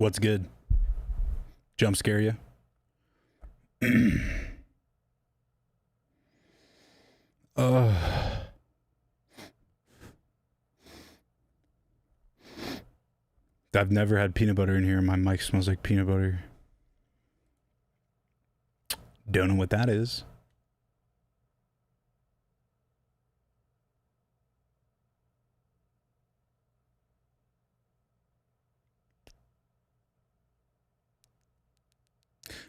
What's good? Jump scare you? I've never had peanut butter in here. My mic smells like peanut butter. Don't know what that is.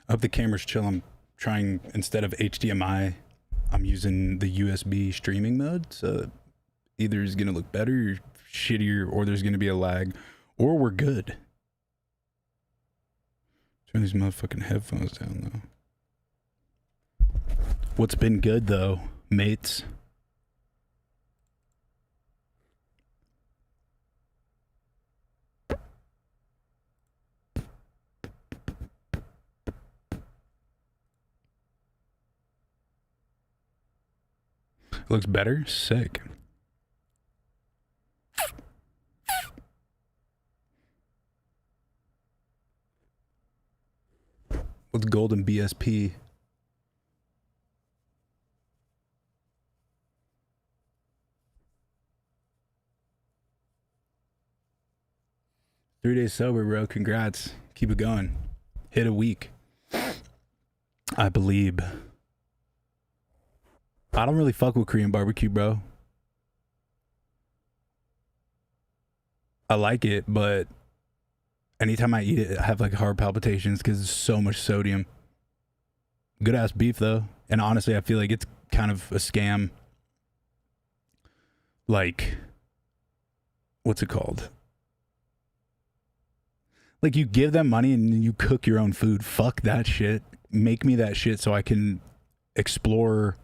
I hope the camera's chill. I'm trying, instead of HDMI, I'm using the USB streaming mode. So either it's going to look better or shittier, or there's going to be a lag, or we're good. Turn these motherfucking headphones down, though. What's been good, though, mates? Looks better? Sick. What's golden BSP? Three days sober, bro. Congrats. Keep it going. Hit a week. I believe. I don't really fuck with Korean barbecue, bro. I like it, but anytime I eat it, I have like heart palpitations because it's so much sodium. Good ass beef, though. And honestly, I feel like it's kind of a scam. Like, what's it called? Like, you give them money and you cook your own food. Fuck that shit. Make me that shit so I can explore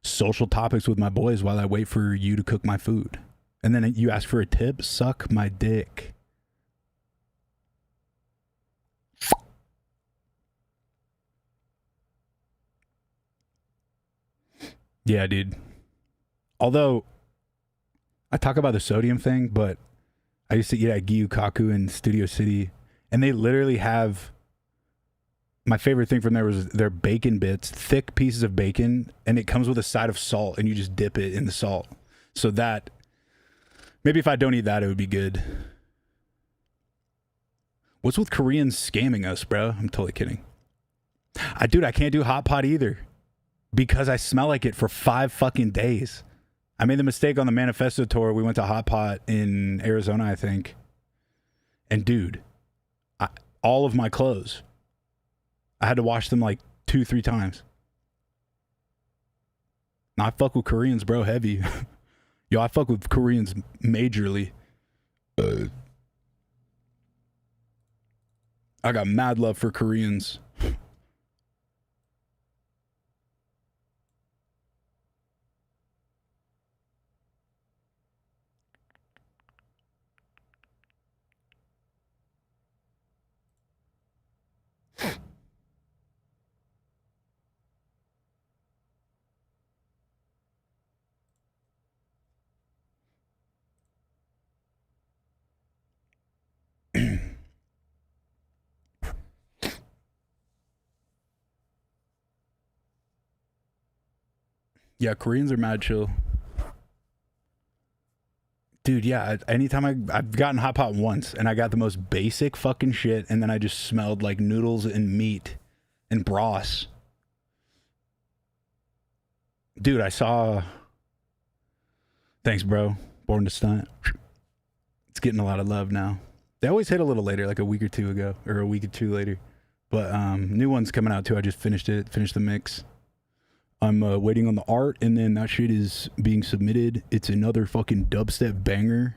social topics with my boys while I wait for you to cook my food. And then you ask for a tip? Suck my dick. Yeah, dude. Although, I talk about the sodium thing, but I used to eat at Gyukaku in Studio City, and they literally have... My favorite thing from there was their bacon bits, thick pieces of bacon, and it comes with a side of salt, and you just dip it in the salt. So that, maybe if I don't eat that, it would be good. What's with Koreans scamming us, bro? I'm totally kidding. Dude, I can't do hot pot either because I smell like it for 5 fucking days. I made the mistake on the Manifesto tour. We went to hot pot in Arizona, I think. And dude, all of my clothes, I had to wash them like 2-3 times. Now, I fuck with Koreans, bro, heavy. Yo, I fuck with Koreans majorly. I got mad love for Koreans. Yeah, Koreans are mad chill. Dude, yeah, anytime I've gotten hot pot once, and I got the most basic fucking shit, and then I just smelled like noodles and meat and broth. Dude, I saw... Thanks, bro. Born to Stunt. It's getting a lot of love now. They always hit a little later, like a week or two ago, or a week or two later. But new one's coming out too. I just finished the mix. I'm waiting on the art, and then that shit is being submitted. It's another fucking dubstep banger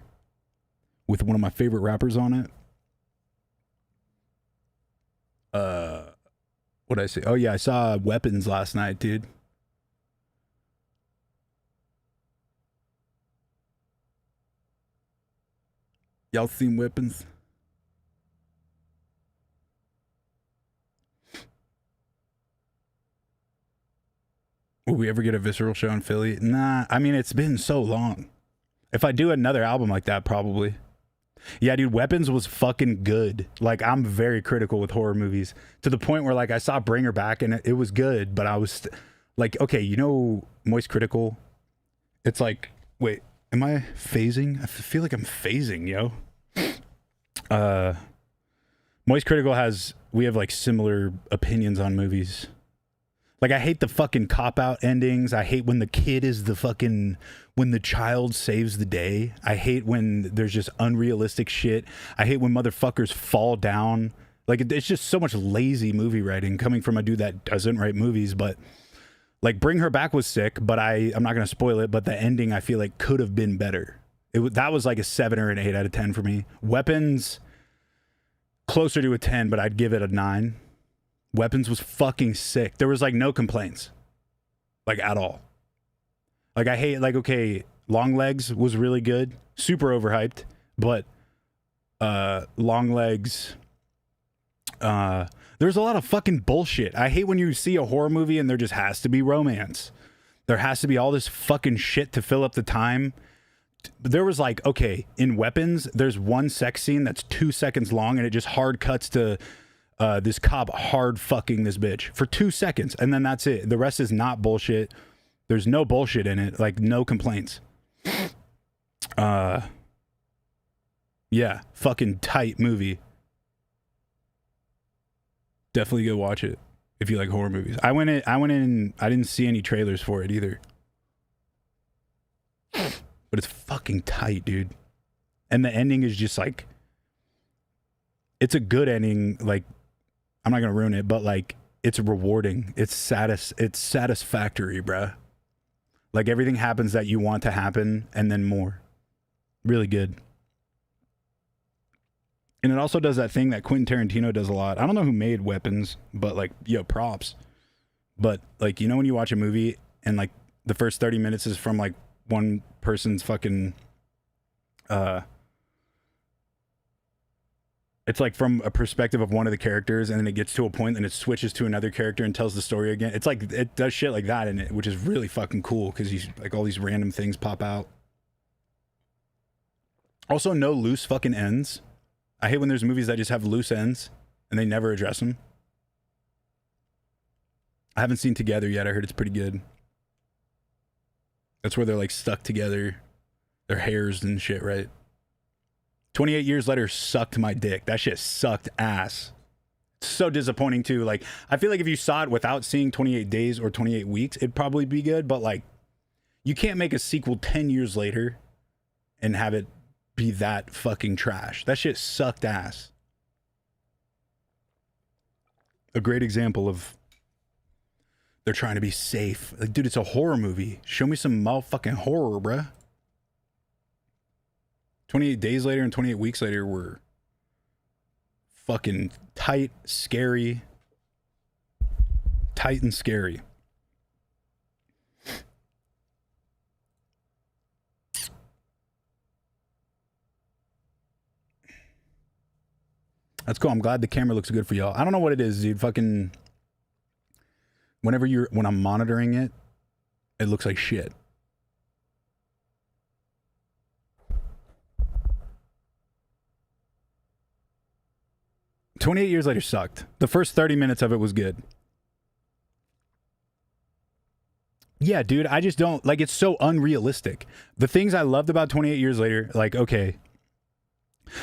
with one of my favorite rappers on it. What'd I say? Oh yeah, I saw Weapons last night, dude. Y'all seen Weapons? Will we ever get a visceral show in Philly? Nah, I mean, it's been so long. If I do another album like that, probably. Yeah, dude, Weapons was fucking good. Like, I'm very critical with horror movies to the point where, like, I saw Bring Her Back and it was good, but I was like, okay, you know, Moist Critical? It's like, wait, am I phasing? I feel like I'm phasing, yo. Moist Critical we have like similar opinions on movies. Like, I hate the fucking cop-out endings. I hate when the kid is when the child saves the day. I hate when there's just unrealistic shit. I hate when motherfuckers fall down. Like, it's just so much lazy movie writing coming from a dude that doesn't write movies. But, like, Bring Her Back was sick, but I'm not going to spoil it, but the ending I feel like could have been better. That was like a 7 or an 8 out of 10 for me. Weapons, closer to a 10, but I'd give it a 9. Weapons was fucking sick. There was like no complaints, like at all. Like, I hate, like, okay, Long Legs was really good, super overhyped, but Long Legs, there's a lot of fucking bullshit. I hate when you see a horror movie and there just has to be romance. There has to be all this fucking shit to fill up the time. There was like, okay, in Weapons, there's one sex scene that's 2 seconds long and it just hard cuts to this cop hard fucking this bitch for 2 seconds, and then that's it. The rest is not bullshit. There's no bullshit in it. Like, no complaints. Yeah, fucking tight movie. Definitely go watch it if you like horror movies. I went in. I didn't see any trailers for it either, but it's fucking tight, dude. And the ending is just like, it's a good ending. Like, I'm not gonna ruin it, but like, it's rewarding. It's satisfactory, bruh. Like, everything happens that you want to happen, and then more. Really good. And it also does that thing that Quentin Tarantino does a lot. I don't know who made Weapons, but like, yo, props. But like, you know, when you watch a movie and like the first 30 minutes is from like one person's fucking it's like from a perspective of one of the characters, and then it gets to a point and it switches to another character and tells the story again. It's like, it does shit like that in it, which is really fucking cool because he's like, all these random things pop out. Also, no loose fucking ends. I hate when there's movies that just have loose ends and they never address them. I haven't seen Together yet. I heard it's pretty good. That's where they're like stuck together, their hairs and shit, right? 28 Years Later sucked my dick. That shit sucked ass. So disappointing too. Like, I feel like if you saw it without seeing 28 Days or 28 Weeks, it'd probably be good. But like, you can't make a sequel 10 years later and have it be that fucking trash. That shit sucked ass. A great example of they're trying to be safe. Like, dude, it's a horror movie. Show me some motherfucking horror, bruh. 28 Days Later and 28 Weeks Later were fucking tight, scary. Tight and scary. That's cool. I'm glad the camera looks good for y'all. I don't know what it is, dude. Fucking when I'm monitoring it, it looks like shit. "28 Years Later sucked. The first 30 minutes of it was good. Yeah, dude, I just don't, like, it's so unrealistic. The things I loved about 28 Years Later, like, okay,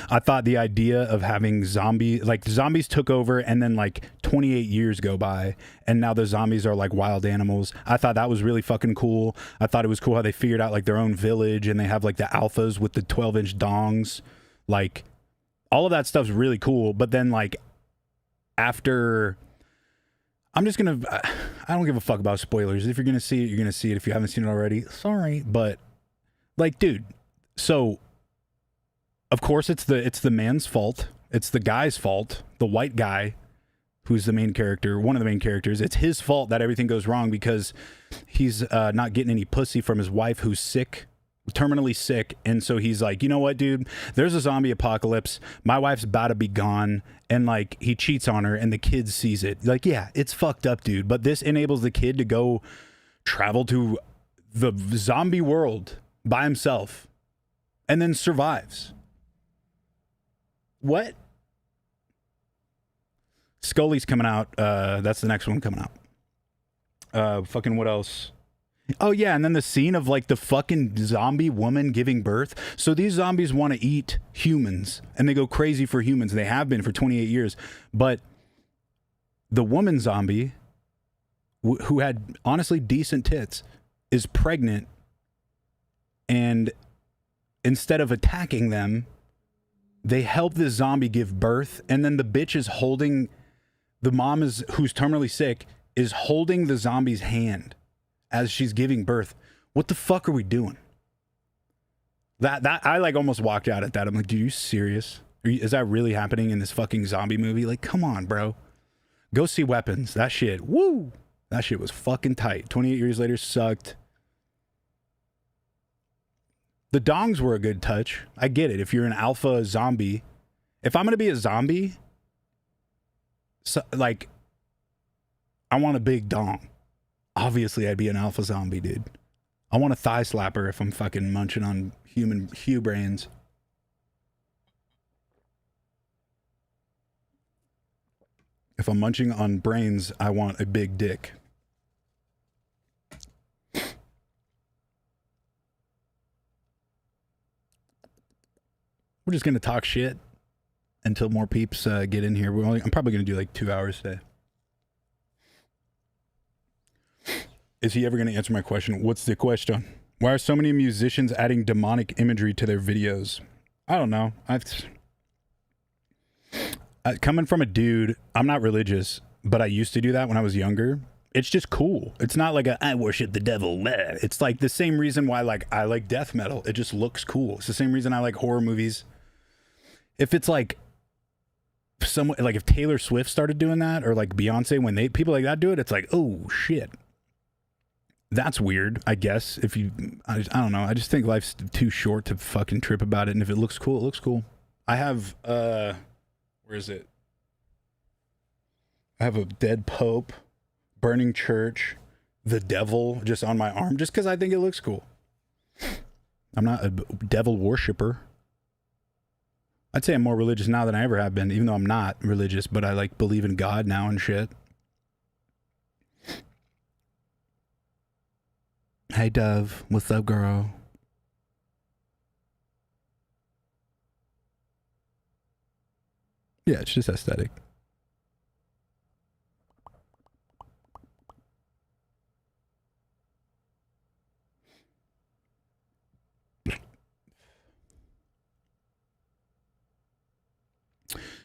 I thought the idea of having zombies took over and then like 28 years go by and now the zombies are like wild animals. I thought that was really fucking cool. I thought it was cool how they figured out like their own village and they have like the alphas with the 12-inch dongs. Like, all of that stuff's really cool. But then like after, I don't give a fuck about spoilers. If you're going to see it, you're going to see it. If you haven't seen it already, sorry. But like, dude, so of course it's the man's fault. It's the guy's fault. The white guy who's the main character, one of the main characters. It's his fault that everything goes wrong because he's not getting any pussy from his wife who's sick, terminally sick. And so he's like, you know what, dude, there's a zombie apocalypse. My wife's about to be gone. And like, he cheats on her and the kid sees it. Like, yeah, it's fucked up, dude. But this enables the kid to go travel to the zombie world by himself and then survives. What? Scully's coming out. That's the next one coming out. Fucking what else? Oh yeah, and then the scene of like the fucking zombie woman giving birth. So these zombies want to eat humans, and they go crazy for humans. They have been for 28 years. But the woman zombie, who had honestly decent tits, is pregnant, and instead of attacking them, they help this zombie give birth, and then the bitch is holding, the mom is, who's terminally sick, is holding the zombie's hand as she's giving birth. What the fuck are we doing? That I like almost walked out at that. I'm like, dude, are you serious? Is that really happening in this fucking zombie movie? Like, come on, bro. Go see Weapons. That shit, woo! That shit was fucking tight. 28 years later, sucked. The dongs were a good touch. I get it. If you're an alpha zombie, if I'm gonna be a zombie, so, like, I want a big dong. Obviously, I'd be an alpha zombie, dude. I want a thigh slapper if I'm fucking munching on human Hugh brains. If I'm munching on brains, I want a big dick. We're just going to talk shit until more peeps get in here. I'm probably going to do like 2 hours today. Is he ever going to answer my question? What's the question? Why are so many musicians adding demonic imagery to their videos? I don't know. Coming from a dude, I'm not religious, but I used to do that when I was younger. It's just cool. It's not like I worship the devil. It's like the same reason why I like death metal. It just looks cool. It's the same reason I like horror movies. If it's like if Taylor Swift started doing that, or like Beyonce, when people like that do it, it's like, oh shit. That's weird, I guess. I don't know. I just think life's too short to fucking trip about it. And if it looks cool, it looks cool. I have, where is it? I have a dead pope, burning church, the devil just on my arm, just because I think it looks cool. I'm not a devil worshiper. I'd say I'm more religious now than I ever have been, even though I'm not religious, but I like believe in God now and shit. Hey, Dove. What's up, girl? Yeah, it's just aesthetic.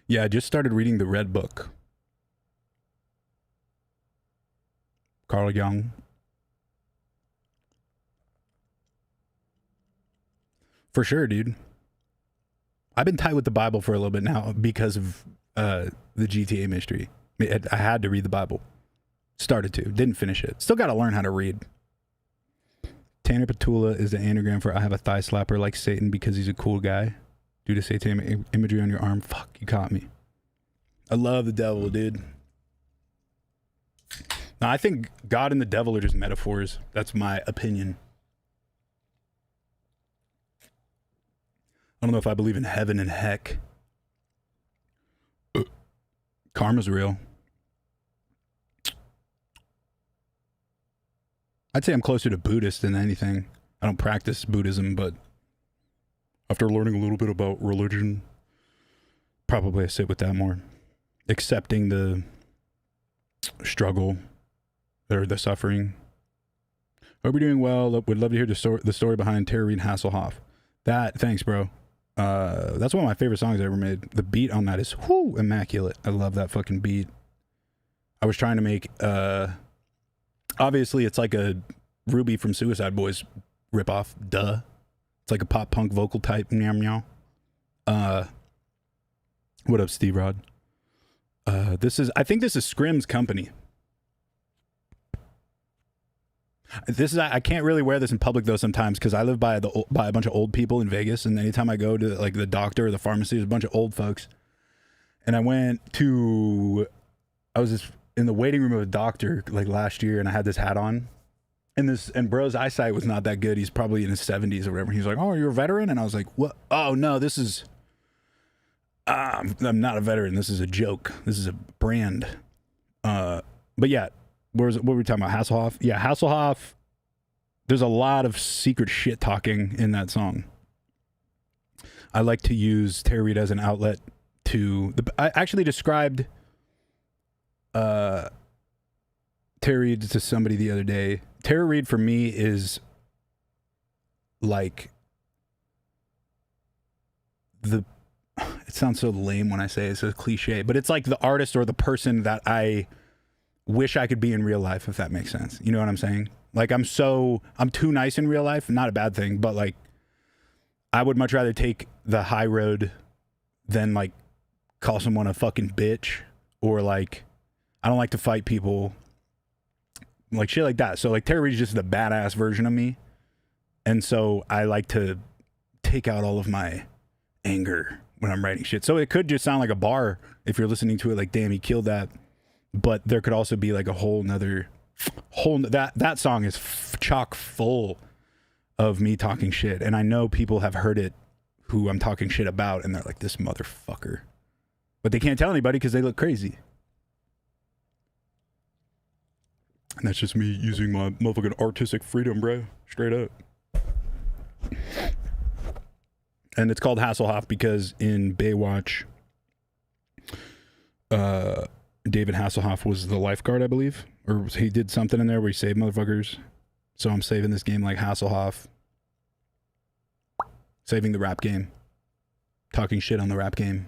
Yeah, I just started reading the Red Book. Carl Jung. For sure, dude. I've been tight with the Bible for a little bit now because of the GTA mystery. I had to read the Bible. Started to. Didn't finish it. Still got to learn how to read. Tanner Petula is the anagram for I have a thigh slapper like Satan because he's a cool guy. Due to satanic imagery on your arm. Fuck, you caught me. I love the devil, dude. Now, I think God and the devil are just metaphors. That's my opinion. I don't know if I believe in heaven and heck. Karma's real. I'd say I'm closer to Buddhist than anything. I don't practice Buddhism, but after learning a little bit about religion, probably I sit with that more. Accepting the struggle or the suffering. Hope you're doing well. Would love to hear the story behind Terror REID Hasselhoff. Thanks, bro. That's one of my favorite songs I ever made. The beat on that is immaculate. I love that fucking beat. I was trying to make obviously it's like a Ruby from Suicide Boys ripoff. Duh. It's like a pop punk vocal type. Meow meow. What up, Steve Rod? I think this is Scrim's company. I can't really wear this in public though sometimes because I live by a bunch of old people in Vegas, and anytime I go to like the doctor or the pharmacy, there's a bunch of old folks. And I was just in the waiting room of a doctor like last year, and I had this hat on. And bro's eyesight was not that good. He's probably in his 70s or whatever. He's like, "Oh, you're a veteran?" And I was like, "What? Oh no, this is I'm not a veteran. This is a joke. This is a brand. But yeah, what were we talking about? Hasselhoff? Yeah, Hasselhoff. There's a lot of secret shit talking in that song. I like to use Terror Reid as an outlet to... I actually described Terror Reid to somebody the other day. Terror Reid for me is like the... It sounds so lame when I say it. It's a cliche, but it's like the artist or the person that I wish I could be in real life, if that makes sense. You know what I'm saying? Like, I'm too nice in real life. Not a bad thing, but like, I would much rather take the high road than like call someone a fucking bitch, or like, I don't like to fight people, like shit like that. So like, Terror Reid is just the badass version of me. And so I like to take out all of my anger when I'm writing shit. So it could just sound like a bar if you're listening to it, like, damn, he killed that. But there could also be like a that song is chock full of me talking shit. And I know people have heard it who I'm talking shit about, and they're like, this motherfucker. But they can't tell anybody because they look crazy. And that's just me using my motherfucking artistic freedom, bro. Straight up. And it's called Hasselhoff because in Baywatch, David Hasselhoff was the lifeguard, I believe. Or he did something in there where he saved motherfuckers. So I'm saving this game like Hasselhoff. Saving the rap game. Talking shit on the rap game.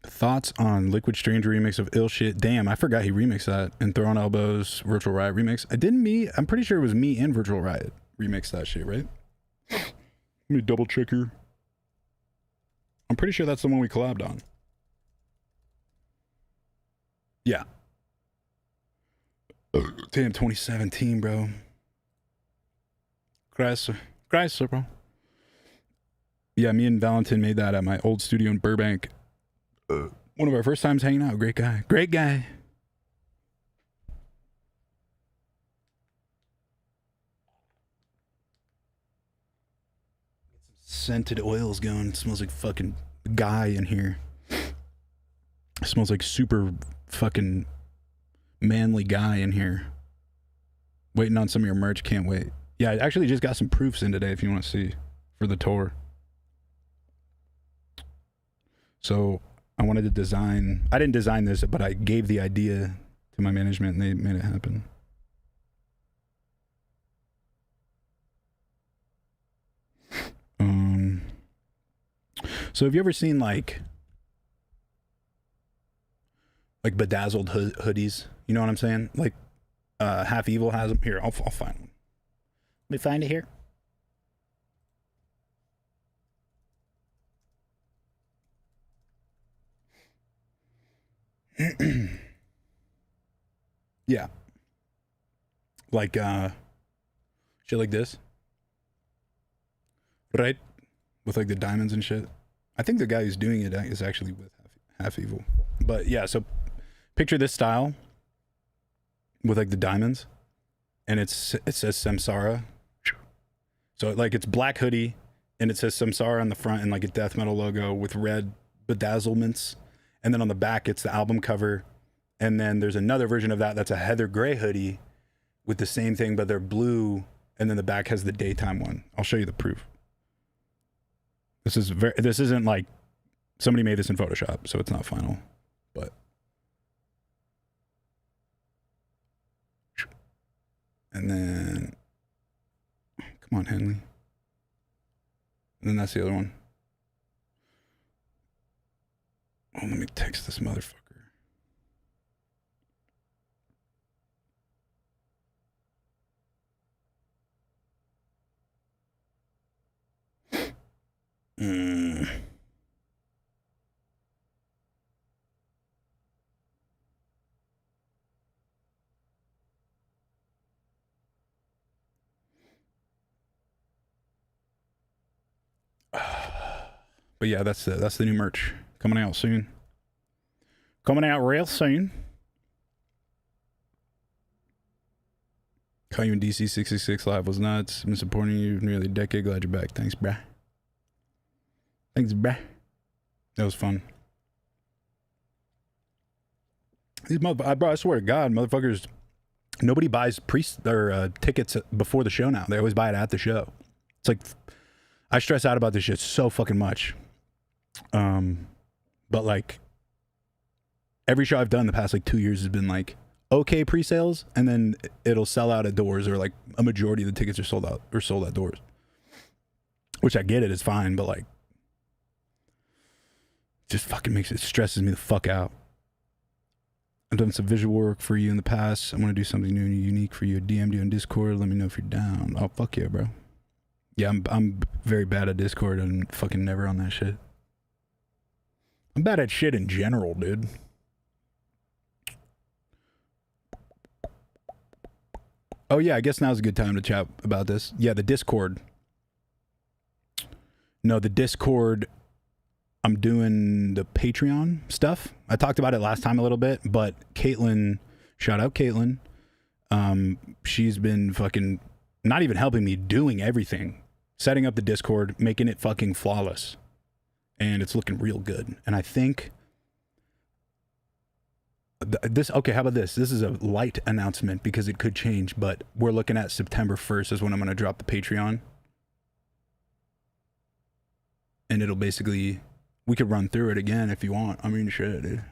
Thoughts on Liquid Stranger remix of Ill Shit? Damn, I forgot he remixed that. And Throwing Elbows, Virtual Riot remix. I'm pretty sure it was me and Virtual Riot remixed that shit, right? Let me double check here. I'm pretty sure that's the one we collabed on. Yeah. Damn, 2017, bro. Chrysler, bro. Yeah, me and Valentin made that at my old studio in Burbank. One of our first times hanging out. Great guy. Great guy. Scented oils going. It smells like fucking guy in here. It smells like super fucking manly guy in here. Waiting on some of your merch. Can't wait. Yeah, I actually just got some proofs in today if you want to see for the tour. So I wanted to design. I didn't design this, but I gave the idea to my management and they made it happen. So have you ever seen like bedazzled hoodies? You know what I'm saying? Like Half Evil has them. Here, I'll find one. Let me find it here. Yeah. Like shit like this. Right? With like the diamonds and shit. I think the guy who's doing it is actually with Half Evil. But yeah, so picture this style with like the diamonds, and it says Samsara. So like it's black hoodie and it says Samsara on the front and like a death metal logo with red bedazzlements, and then on the back it's the album cover, and then there's another version of that that's a heather gray hoodie with the same thing but they're blue, and then the back has the daytime one. I'll show you the proof. This isn't like somebody made this in Photoshop, so it's not final, but and then come on, Henley. And then that's the other one. Oh, let me text this motherfucker. But yeah, that's the new merch coming out soon. Coming out real soon. Call you in DC 666 live was nuts. Been supporting you nearly a decade. Glad you're back. Thanks, bruh. Thanks, bruh. That was fun. These I swear to God, motherfuckers, nobody buys tickets before the show now. They always buy it at the show. It's like, I stress out about this shit so fucking much. But like, every show I've done the past like 2 years has been like, okay pre-sales, and then it'll sell out at doors, or like a majority of the tickets are sold out or sold at doors. Which I get it, it's fine, but like, just fucking stresses me the fuck out. I've done some visual work for you in the past. I want to do something new and unique for you. DM'd you on Discord. Let me know if you're down. Oh, fuck yeah, bro. Yeah, I'm very bad at Discord and fucking never on that shit. I'm bad at shit in general, dude. Oh yeah, I guess now's a good time to chat about this. Yeah, the Discord. No, the Discord... I'm doing the Patreon stuff. I talked about it last time a little bit, but Caitlin, shout out Caitlin. She's been fucking not even helping me, doing everything, setting up the Discord, making it fucking flawless. And it's looking real good. And I think okay, how about this? This is a light announcement because it could change, but we're looking at September 1st is when I'm going to drop the Patreon. And it'll basically... We could run through it again if you want. I mean, shit, dude.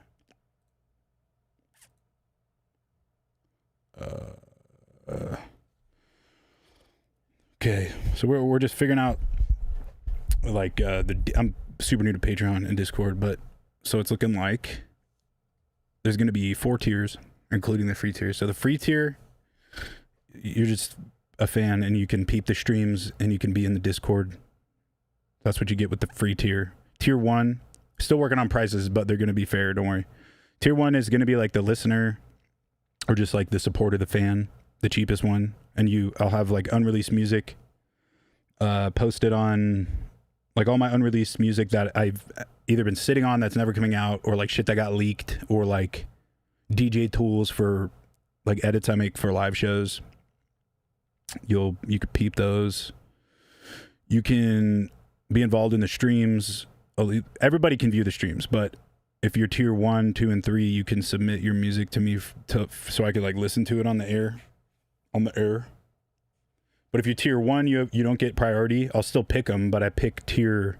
Okay, so we're just figuring out, like, I'm super new to Patreon and Discord, but so it's looking like there's going to be 4 tiers, including the free tier. So the free tier, you're just a fan and you can peep the streams and you can be in the Discord. That's what you get with the free tier. Tier 1, still working on prices, but they're going to be fair, don't worry. Tier 1 is going to be like the listener, or just like the support of the fan, the cheapest one. And I'll have like unreleased music posted on, like all my unreleased music that I've either been sitting on that's never coming out, or like shit that got leaked, or like DJ tools for like edits I make for live shows. You could peep those. You can be involved in the streams. Everybody can view the streams, but if you're tier 1, 2, and 3, you can submit your music to me so I could like listen to it on the air. But if you're tier 1, you don't get priority. I'll still pick them, but I pick tier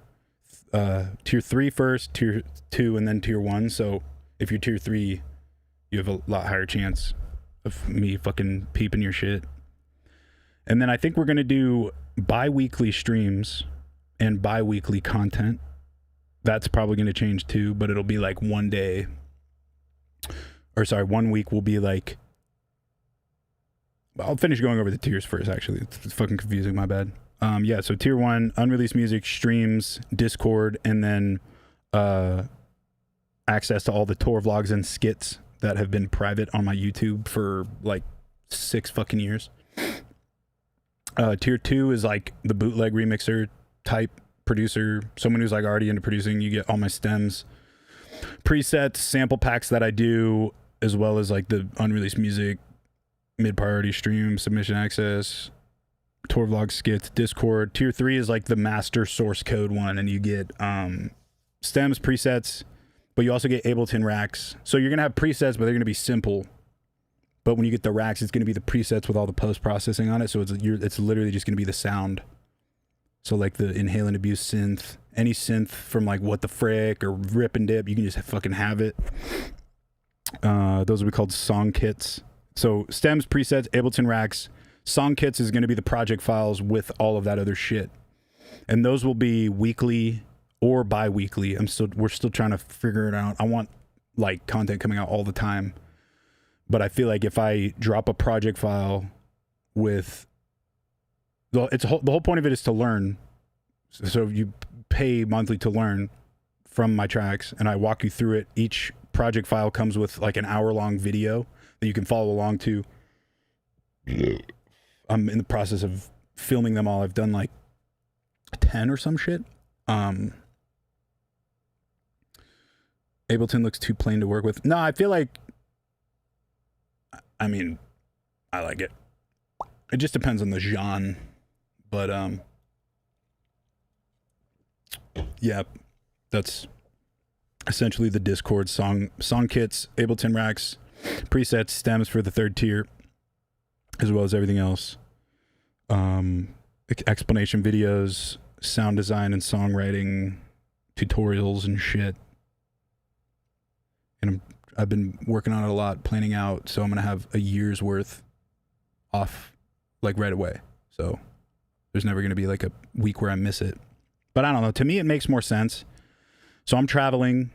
3 first, tier 2, and then tier 1. So if you're tier 3, you have a lot higher chance of me fucking peeping your shit. And then I think we're gonna do bi-weekly streams and bi-weekly content. That's probably going to change too, but it'll be like 1 week will be like, I'll finish going over the tiers first, actually. It's fucking confusing, my bad. Yeah, so tier 1, unreleased music, streams, Discord, and then access to all the tour vlogs and skits that have been private on my YouTube for like 6 fucking years. Tier 2 is like the bootleg remixer type producer, someone who's like already into producing. You get all my stems, presets, sample packs that I do, as well as like the unreleased music, mid-priority stream, submission access, tour vlog skits, Discord. Tier 3 is like the master source code one, and you get stems, presets, but you also get Ableton racks. So you're gonna have presets, but they're gonna be simple. But when you get the racks, it's gonna be the presets with all the post-processing on it. So it's literally just gonna be the sound. So like the Inhale and Abuse synth, any synth from like What the Frick or Rip and Dip, you can just fucking have it. Those will be called song kits. So stems, presets, Ableton racks. Song kits is going to be the project files with all of that other shit. And those will be weekly or bi-weekly. We're still trying to figure it out. I want like content coming out all the time. But I feel like if I drop a project file with... the whole point of it is to learn. So you pay monthly to learn from my tracks, and I walk you through it. Each project file comes with like an hour-long video that you can follow along to. I'm in the process of filming them all. I've done like 10 or some shit. Ableton looks too plain to work with. No, I feel like, I mean, I like it. It just depends on the genre. But yeah, that's essentially the Discord song kits, Ableton racks, presets, stems for the third tier, as well as everything else. Explanation videos, sound design and songwriting, tutorials and shit. And I've been working on it a lot, planning out, so I'm gonna have a year's worth off like right away. So there's never gonna be like a week where I miss it. But I don't know, to me it makes more sense. So I'm traveling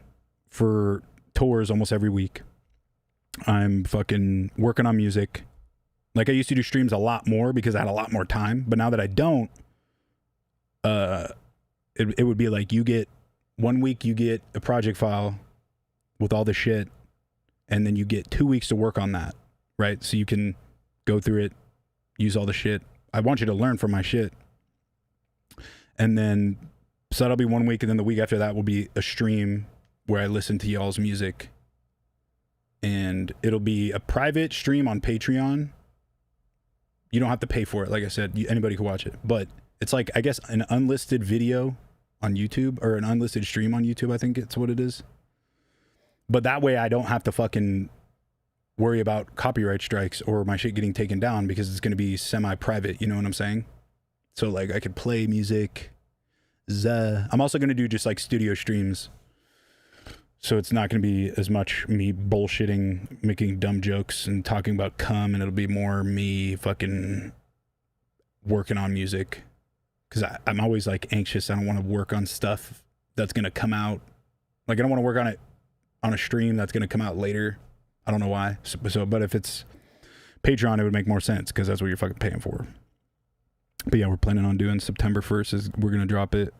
for tours almost every week. I'm fucking working on music. Like I used to do streams a lot more because I had a lot more time, but now that I don't, it would be like you get 1 week, you get a project file with all the shit, and then you get 2 weeks to work on that, right? So you can go through it, use all the shit. I want you to learn from my shit. And then, so that'll be 1 week, and then the week after that will be a stream where I listen to y'all's music. And it'll be a private stream on Patreon. You don't have to pay for it. Like I said, anybody can watch it. But it's like, I guess, an unlisted video on YouTube, or an unlisted stream on YouTube, I think it's what it is. But that way I don't have to fucking worry about copyright strikes or my shit getting taken down, because it's going to be semi-private, you know what I'm saying? So like I could play music. I'm also going to do just like studio streams. So it's not going to be as much me bullshitting, making dumb jokes and talking about cum, and it'll be more me fucking working on music. Because I'm always like anxious. I don't want to work on stuff that's going to come out. Like I don't want to work on it on a stream that's going to come out later. I don't know why. So, but if it's Patreon, it would make more sense because that's what you're fucking paying for. But yeah, we're planning on doing September 1st is we're going to drop it.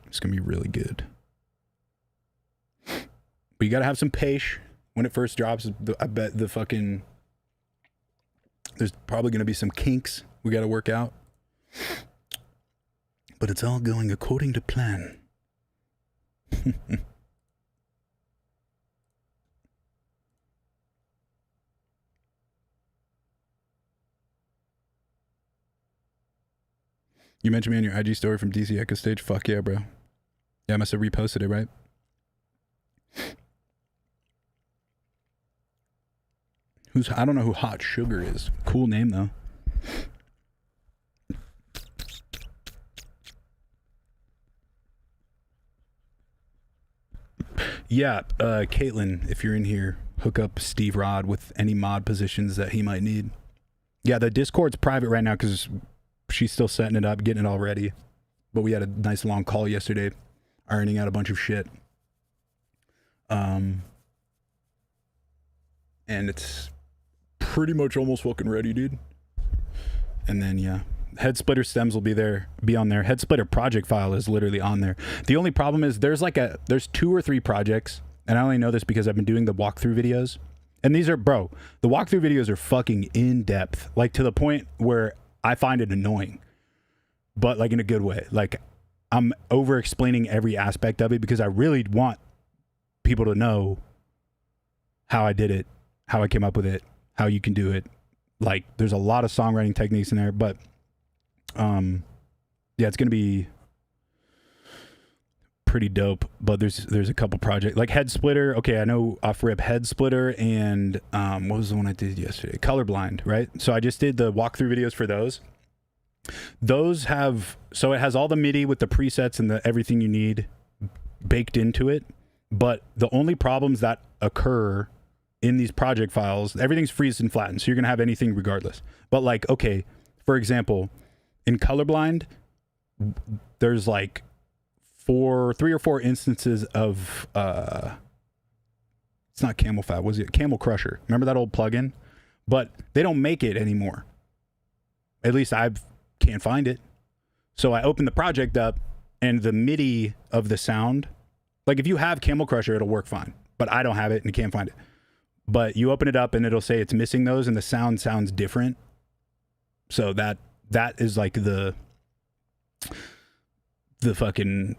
It's going to be really good. But you got to have some patience when it first drops. I bet the fucking, there's probably going to be some kinks we got to work out. But it's all going according to plan. You mentioned me on your IG story from DC Echo Stage. Fuck yeah, bro. Yeah, I must have reposted it, right? I don't know who Hot Sugar is. Cool name, though. Yeah, Caitlin, if you're in here, hook up Steve Rod with any mod positions that he might need. Yeah, the Discord's private right now because she's still setting it up, getting it all ready. But we had a nice long call yesterday, ironing out a bunch of shit. And it's pretty much almost fucking ready, dude. And then, yeah, Head Splitter stems will be on there. Head Splitter project file is literally on there. The only problem is there's 2 or 3 projects, and I only know this because I've been doing the walkthrough videos. And these are, bro, the walkthrough videos are fucking in depth, like to the point where I find it annoying, but like in a good way. Like I'm over explaining every aspect of it because I really want people to know how I did it, how I came up with it, how you can do it. Like there's a lot of songwriting techniques in there, but yeah, it's going to be pretty dope. But there's a couple projects like Head Splitter. Okay, I know off rip Head Splitter and what was the one I did yesterday? Colorblind, right? So I just did the walkthrough videos for those. Those have, so it has all the MIDI with the presets and the everything you need baked into it. But the only problems that occur in these project files, everything's freeze and flattened, so you're gonna have anything regardless. But like, okay, for example, in Colorblind, there's like 3 or 4 instances of it's not Camel Fat, was it Camel Crusher? Remember that old plugin? But they don't make it anymore. At least I can't find it. So I opened the project up, and the MIDI of the sound, like if you have Camel Crusher, it'll work fine. But I don't have it and you can't find it. But you open it up and it'll say it's missing those, and the sound sounds different. So that is like the fucking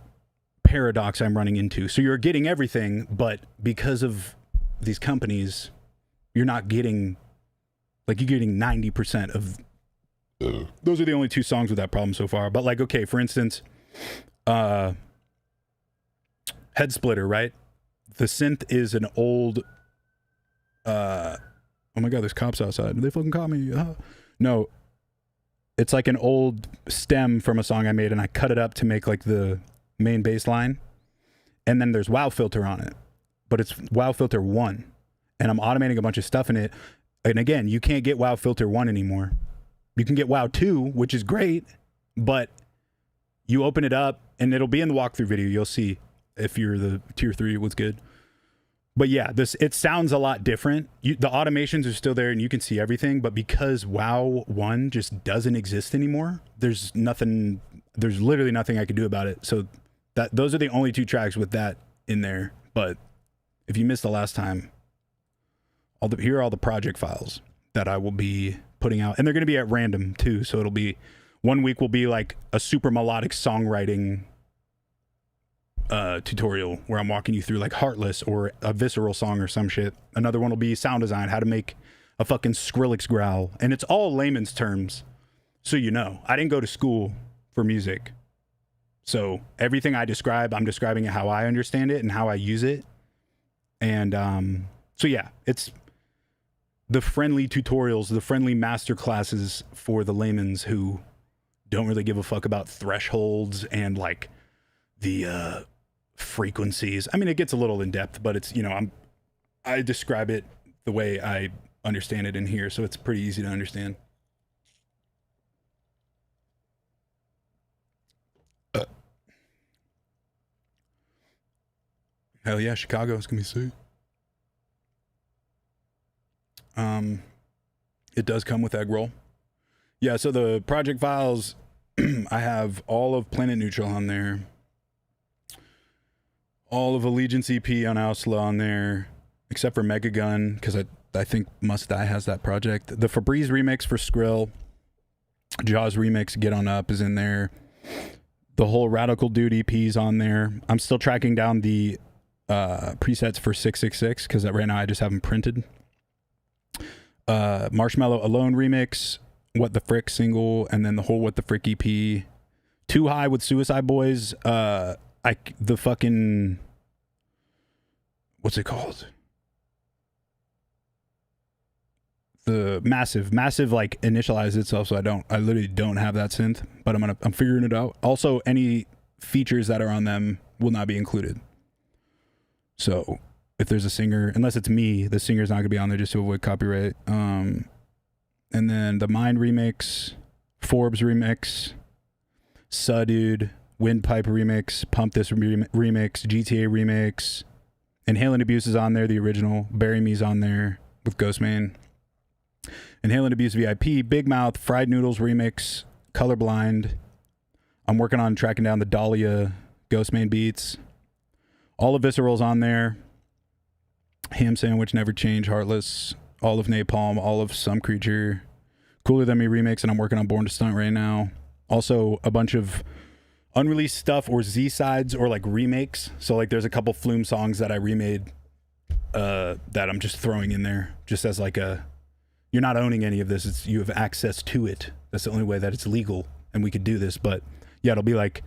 paradox I'm running into. So you're getting everything, but because of these companies, you're not getting Like you're getting 90% of. Those are the only 2 songs with that problem so far. But like, okay, for instance, Head Splitter, right? The synth is an old. Oh my god, there's cops outside. They fucking caught me. No, it's like an old stem from a song I made, and I cut it up to make like the main bass line. And then there's WoW filter on it, but it's WoW filter 1, and I'm automating a bunch of stuff in it. And again, you can't get WoW filter 1 anymore. You can get WoW 2, which is great, but you open it up and it'll be in the walkthrough video. You'll see if you're the tier 3, what's good. But yeah, it sounds a lot different. The automations are still there and you can see everything, but because WoW 1 just doesn't exist anymore, there's literally nothing I could do about it. So those are the only 2 tracks with that in there. But if you missed the last time, here are all the project files that I will be putting out, and they're going to be at random too. So it'll be 1 week will be like a super melodic songwriting tutorial where I'm walking you through like Heartless or a visceral song or some shit. Another one will be sound design, how to make a fucking Skrillex growl, and it's all layman's terms. So I didn't go to school for music. So everything I describe, I'm describing it how I understand it and how I use it. And so yeah, it's the friendly tutorials, the friendly master classes for the layman's who don't really give a fuck about thresholds and like the frequencies. I mean, it gets a little in depth, but it's, I describe it the way I understand it in here, so it's pretty easy to understand. Hell yeah, Chicago is gonna be sweet. It does come with egg roll. Yeah, so the project files, I have all of Planet Neutral on there, all of Allegiance EP on Ausla on there, except for Mega Gun, because I think Must Die has that project. The Febreze remix for Skrill, Jaws remix Get On Up is in there. The whole Radical Dude EP's on there. I'm still tracking down the presets for 666 because right now I just have them printed. Marshmallow Alone remix, What the Frick single, and then the whole What the Frick EP. Too High with Suicide Boys. The fucking, what's it called? The massive like initialized itself, so I literally don't have that synth, but I'm figuring it out. Also, any features that are on them will not be included. So if there's a singer, unless it's me, the singer's not gonna be on there just to avoid copyright. And then the Mind remix, Forbes remix, Suh Dude, Windpipe remix, Pump This remix, GTA remix, Inhale and Abuse is on there, the original. Bury Me's on there with Ghostman. Inhale and Abuse VIP, Big Mouth, Fried Noodles remix, Colorblind. I'm working on tracking down the Dahlia Ghostman beats. All of Visceral's on there. Ham Sandwich, Never Change, Heartless, all of Napalm, all of Some Creature, Cooler Than Me remix, and I'm working on Born to Stunt right now. Also a bunch of unreleased stuff or Z-sides or like remakes. So like there's a couple Flume songs that I remade that I'm just throwing in there just as like you're not owning any of this. You have access to it. That's the only way that it's legal and we could do this. But yeah, it'll be like,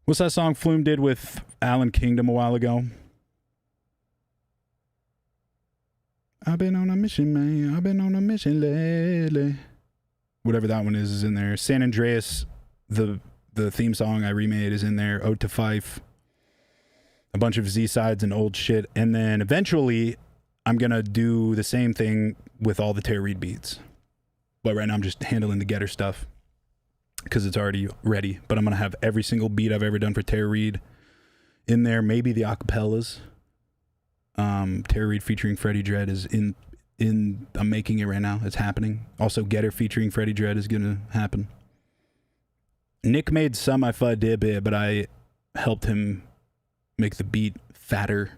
what's that song Flume did with Alan Kingdom a while ago? I've been on a mission, man. I've been on a mission lately. Whatever that one is in there. San Andreas, the theme song I remade is in there. Ode to Fife. A bunch of Z-sides and old shit. And then eventually I'm going to do the same thing with all the Terror Reid beats. But right now I'm just handling the Getter stuff because it's already ready. But I'm going to have every single beat I've ever done for Terror Reid in there. Maybe the acapellas. Terror Reid featuring Freddie Dredd is in I'm making it right now. It's happening. Also Getter featuring Freddie Dredd is going to happen. Nick made some I FUD did bit, but I helped him make the beat fatter.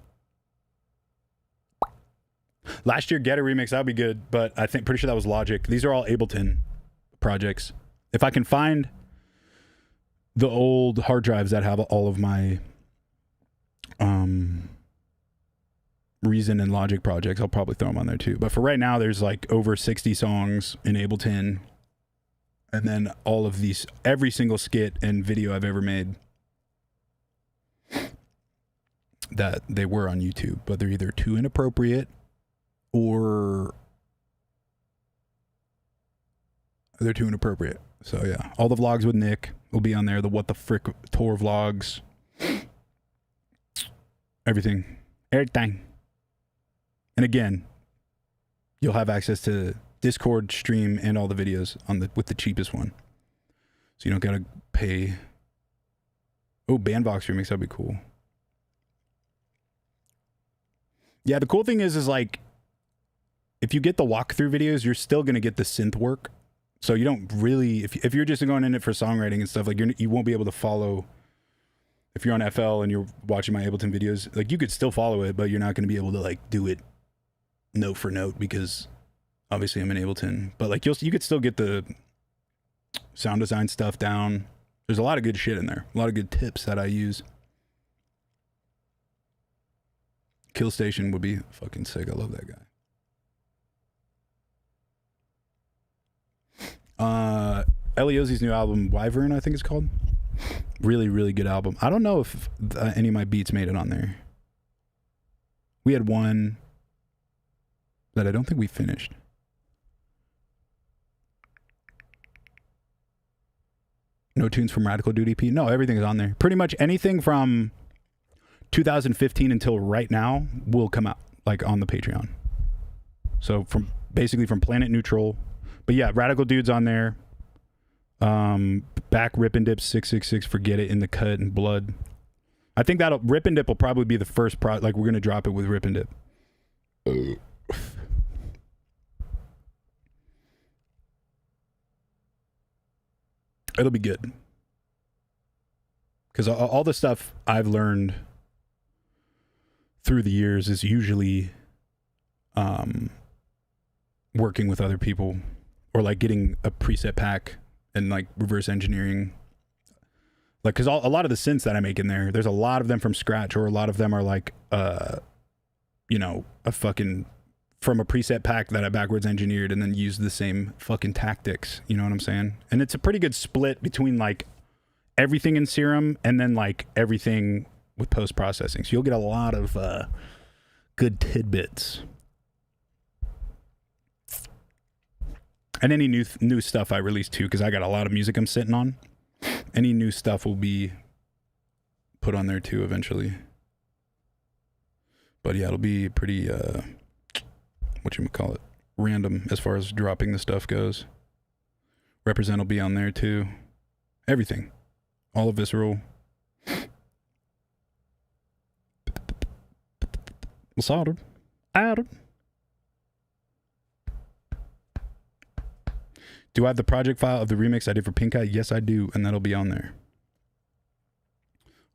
Last year Getter remix, that'd be good, but I think pretty sure that was Logic. These are all Ableton projects. If I can find the old hard drives that have all of my Reason and Logic projects. I'll probably throw them on there too. But for right now, there's like over 60 songs in Ableton. And then all of these, every single skit and video I've ever made that they were on YouTube, but they're either too inappropriate or they're too inappropriate. So yeah, all the vlogs with Nick will be on there. The What the Frick tour vlogs, everything. And again, you'll have access to Discord stream and all the videos on with the cheapest one. So you don't gotta pay. Oh, Bandbox remix, that'd be cool. Yeah, the cool thing is like, if you get the walkthrough videos, you're still gonna get the synth work. So you don't really, if you're just going in it for songwriting and stuff, like you won't be able to follow. If you're on FL and you're watching my Ableton videos, like you could still follow it, but you're not gonna be able to like do it note for note because obviously I'm in Ableton. But like you could still get the sound design stuff down. There's a lot of good shit in there. A lot of good tips that I use. Kill Station would be fucking sick. I love that guy. Eliozzi's new album, Wyvern, I think it's called. Really, really good album. I don't know if any of my beats made it on there. We had one that I don't think we finished. No tunes from Radical Duty P. No, everything's on there. Pretty much anything from 2015 until right now will come out like on the Patreon. So basically from Planet Neutral. But yeah, Radical Dude's on there. Back Rip and Dip 666, Forget It, In the Cut and Blood. I think that'll Rip and Dip will probably be the first like we're gonna drop it with Rip and Dip. It'll be good. Because all the stuff I've learned through the years is usually working with other people or like getting a preset pack and like reverse engineering. Like, because a lot of the synths that I make in there's a lot of them from scratch, or a lot of them are like, you know, from a preset pack that I backwards engineered and then used the same fucking tactics. You know what I'm saying? And it's a pretty good split between like everything in Serum and then like everything with post-processing. So you'll get a lot of good tidbits. And any new stuff I release too, because I got a lot of music I'm sitting on. Any new stuff will be put on there too eventually. But yeah, it'll be pretty whatchamacallit, random as far as dropping the stuff goes. Represent will be on there too. Everything. All of Visceral. Soldered. Added. Do I have the project file of the remix I did for Pink Eye? Yes, I do, and that'll be on there.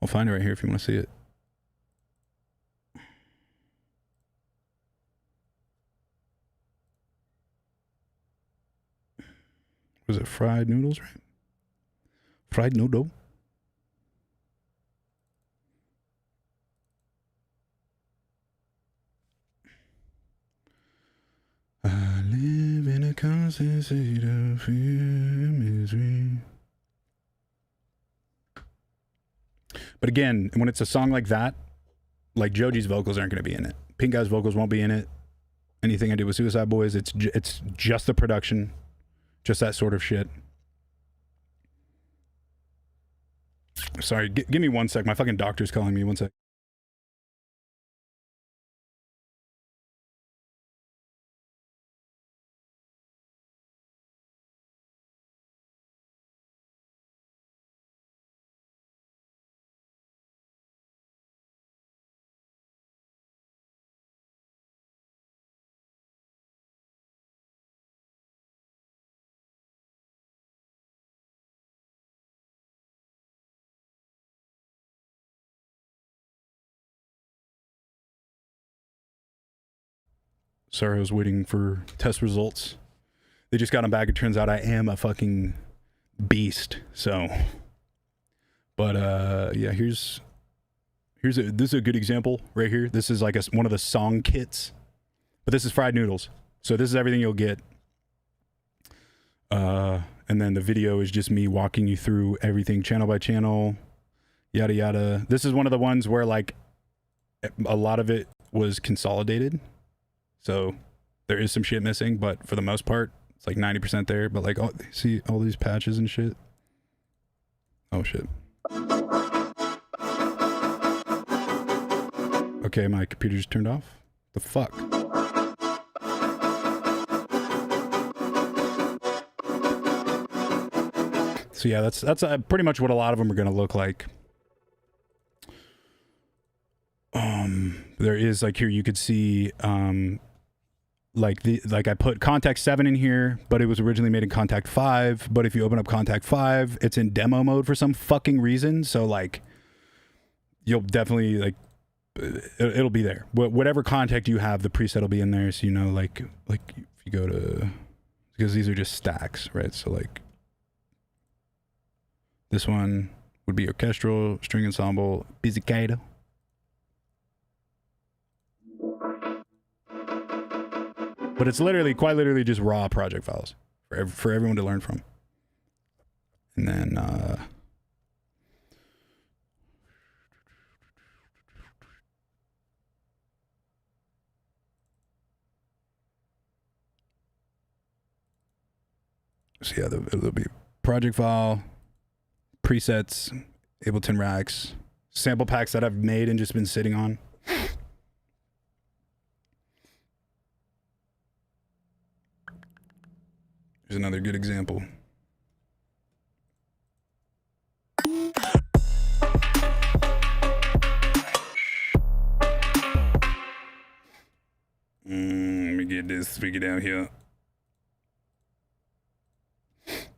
I'll find it right here if you want to see it. Was it fried noodles, right? Fried noodle. I live in a constant state of fear and misery. But again, when it's a song like that, like Joji's vocals aren't going to be in it. Pink Eye's vocals won't be in it. Anything I do with Suicide Boys, it's just the production, just that sort of shit. Sorry, give me 1 sec. My fucking doctor's calling me. 1 sec. Sorry, I was waiting for test results. They just got them back. It turns out I am a fucking beast. So, but yeah, here's this is a good example right here. This is like one of the song kits, but this is fried noodles. So this is everything you'll get. And then the video is just me walking you through everything channel by channel, yada yada. This is one of the ones where like a lot of it was consolidated. So there is some shit missing, but for the most part, it's like 90% there. But like, see all these patches and shit. Oh shit. Okay, my computer just turned off. The fuck? So yeah, that's pretty much what a lot of them are gonna look like. There is like here you could see like I put Contact 7 in here, but it was originally made in Contact 5. But if you open up Contact 5, it's in demo mode for some fucking reason. So like, you'll definitely like, it'll be there. Whatever contact you have, the preset will be in there. So you know, like if you go to, because these are just stacks, right? So like, this one would be orchestral, string ensemble, pizzicato. But it's literally, quite literally just raw project files for everyone to learn from. And then, so yeah, there'll be project file, presets, Ableton racks, sample packs that I've made and just been sitting on. Here's another good example. Let me get this figured out here.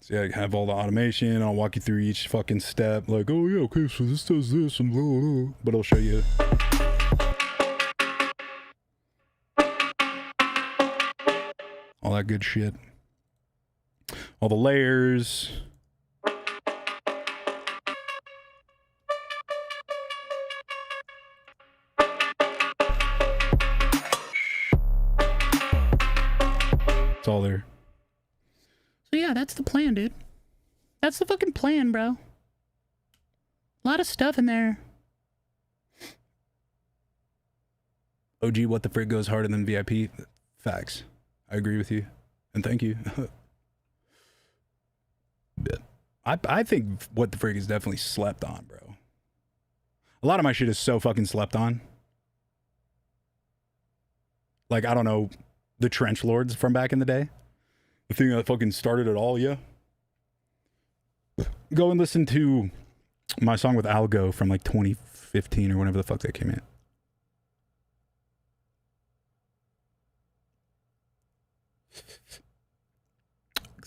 So yeah, I have all the automation. I'll walk you through each fucking step. Like, oh yeah, okay, so this does this and blah, blah. But I'll show you. All that good shit. All the layers. It's all there. So yeah, that's the plan, dude. That's the fucking plan, bro. A lot of stuff in there. OG, what the frick goes harder than VIP? Facts. I agree with you. And thank you. Bit. I think what the frig is definitely slept on, bro. A lot of my shit is so fucking slept on. Like, I don't know, the Trench Lords from back in the day. The thing that fucking started it all, yeah. Go and listen to my song with Algo from like 2015 or whenever the fuck that came in.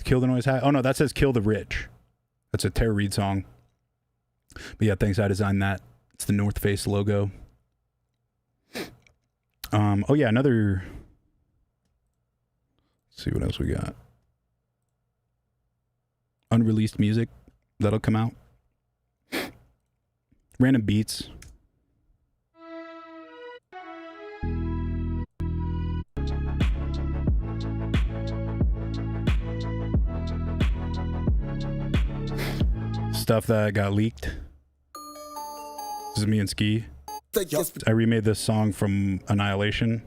Kill the Noise High. Oh no, that says Kill the Rich. That's a TERROR REID song. But yeah, thanks, I designed that. It's the North Face logo. Oh yeah, another. Let's see what else we got. Unreleased music that'll come out. Random beats. Stuff that got leaked. This is me and Ski. I remade this song from Annihilation.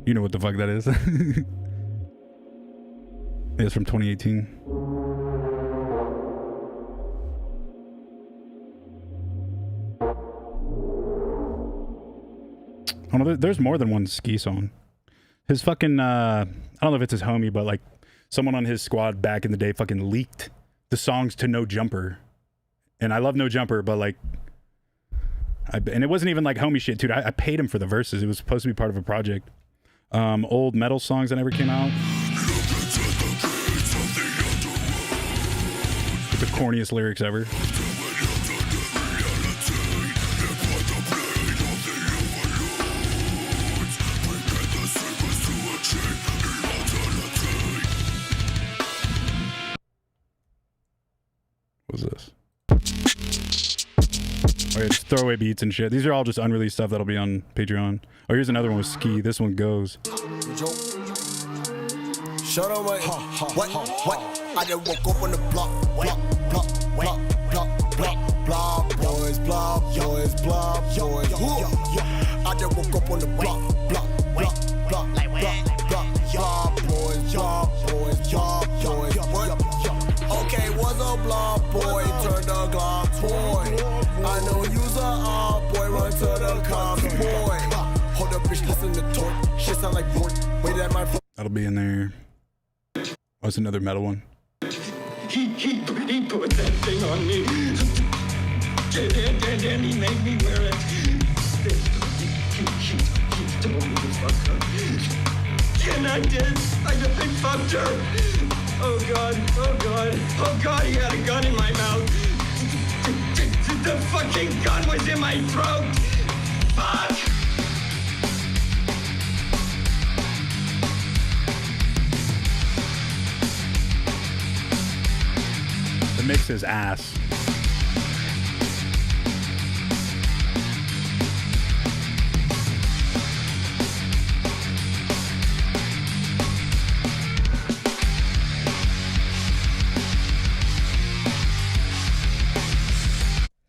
You know what the fuck that is? It's from 2018. Oh no, there's more than one Ski song. His fucking, I don't know if it's his homie, but like someone on his squad back in the day fucking leaked the songs to No Jumper. And I love No Jumper, but like, and it wasn't even like homie shit, dude. I paid him for the verses. It was supposed to be part of a project. Old metal songs that never came out. The corniest lyrics ever. was this? Oh, yeah, just throwaway beats and shit. These are all just unreleased stuff that'll be on Patreon. Oh, here's another one with Ski. This one goes. Shut up, what? I just woke up on the block, block, boys, boys. I just woke up on the block, boys, boys. Okay, what's up, block boy? Turn the Glock toy. I know you's a boy, run to the cops, boy. Hold up, bitch, listen to torque. Shit sound like work. Wait at my. That'll be in there. Oh, it's another metal one. He put that thing on me. And he made me wear it. He told me to fuck her. And I did. I fucked her. Oh God, he had a gun in my mouth. The fucking gun was in my throat. Fuck! The mix is ass.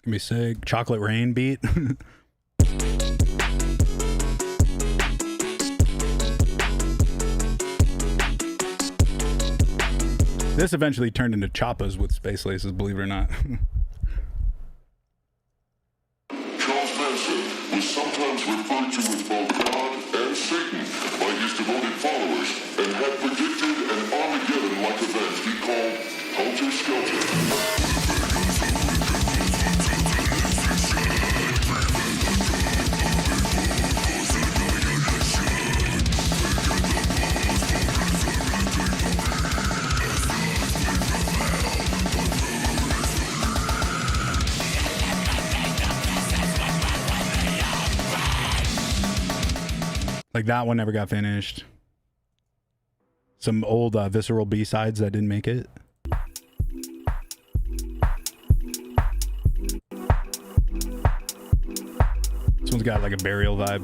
Gonna be sick. Chocolate Rain beat. This eventually turned into Choppas with Space Laces, believe it or not. Charles Manson was sometimes referred to as both God and Satan by his devoted followers and had predicted an Armageddon-like event he called Helter Skelter. Like that one never got finished. Some old Visceral B-sides that didn't make it. This one's got like a burial vibe.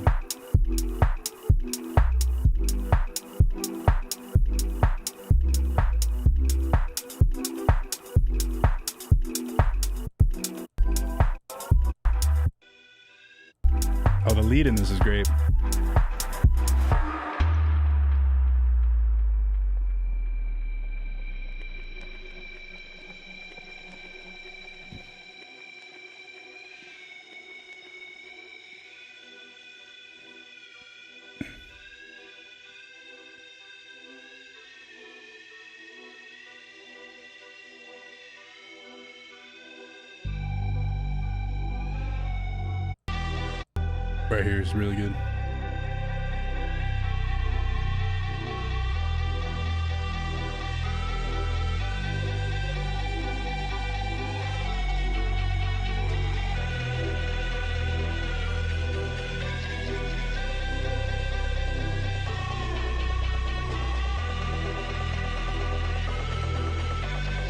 Oh, the lead in this is great. Right here is really good.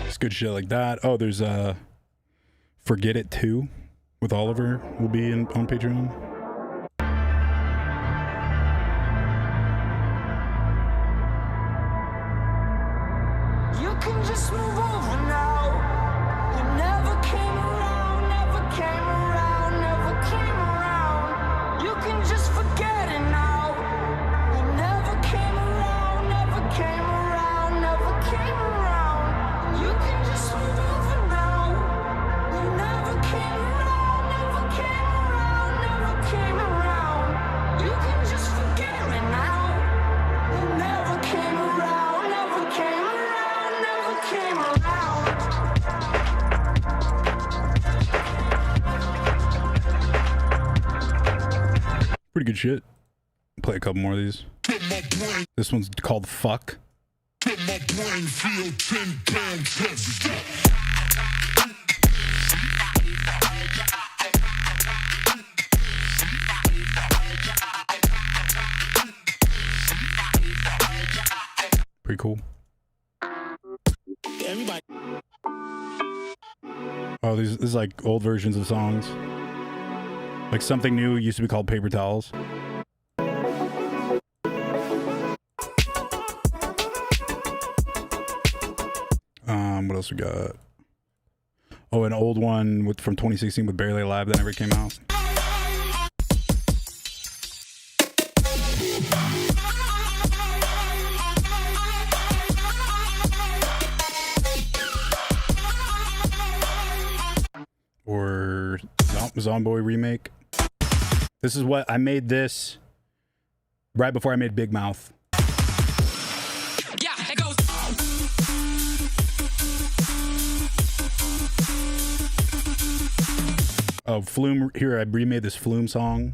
It's good shit like that. Oh, there's Forget It 2 with Oliver will be on Patreon. Pretty good shit. Play a couple more of these. This one's called Fuck. Pretty cool. Everybody. Oh, this is like old versions of songs. Like Something New used to be called Paper Towels. What else we got? Oh, an old one from 2016 with Barely Alive that never came out. Or Zomboy remake. This is what I made this right before I made Big Mouth. Yeah, it goes. Oh, Flume. Here, I remade this Flume song.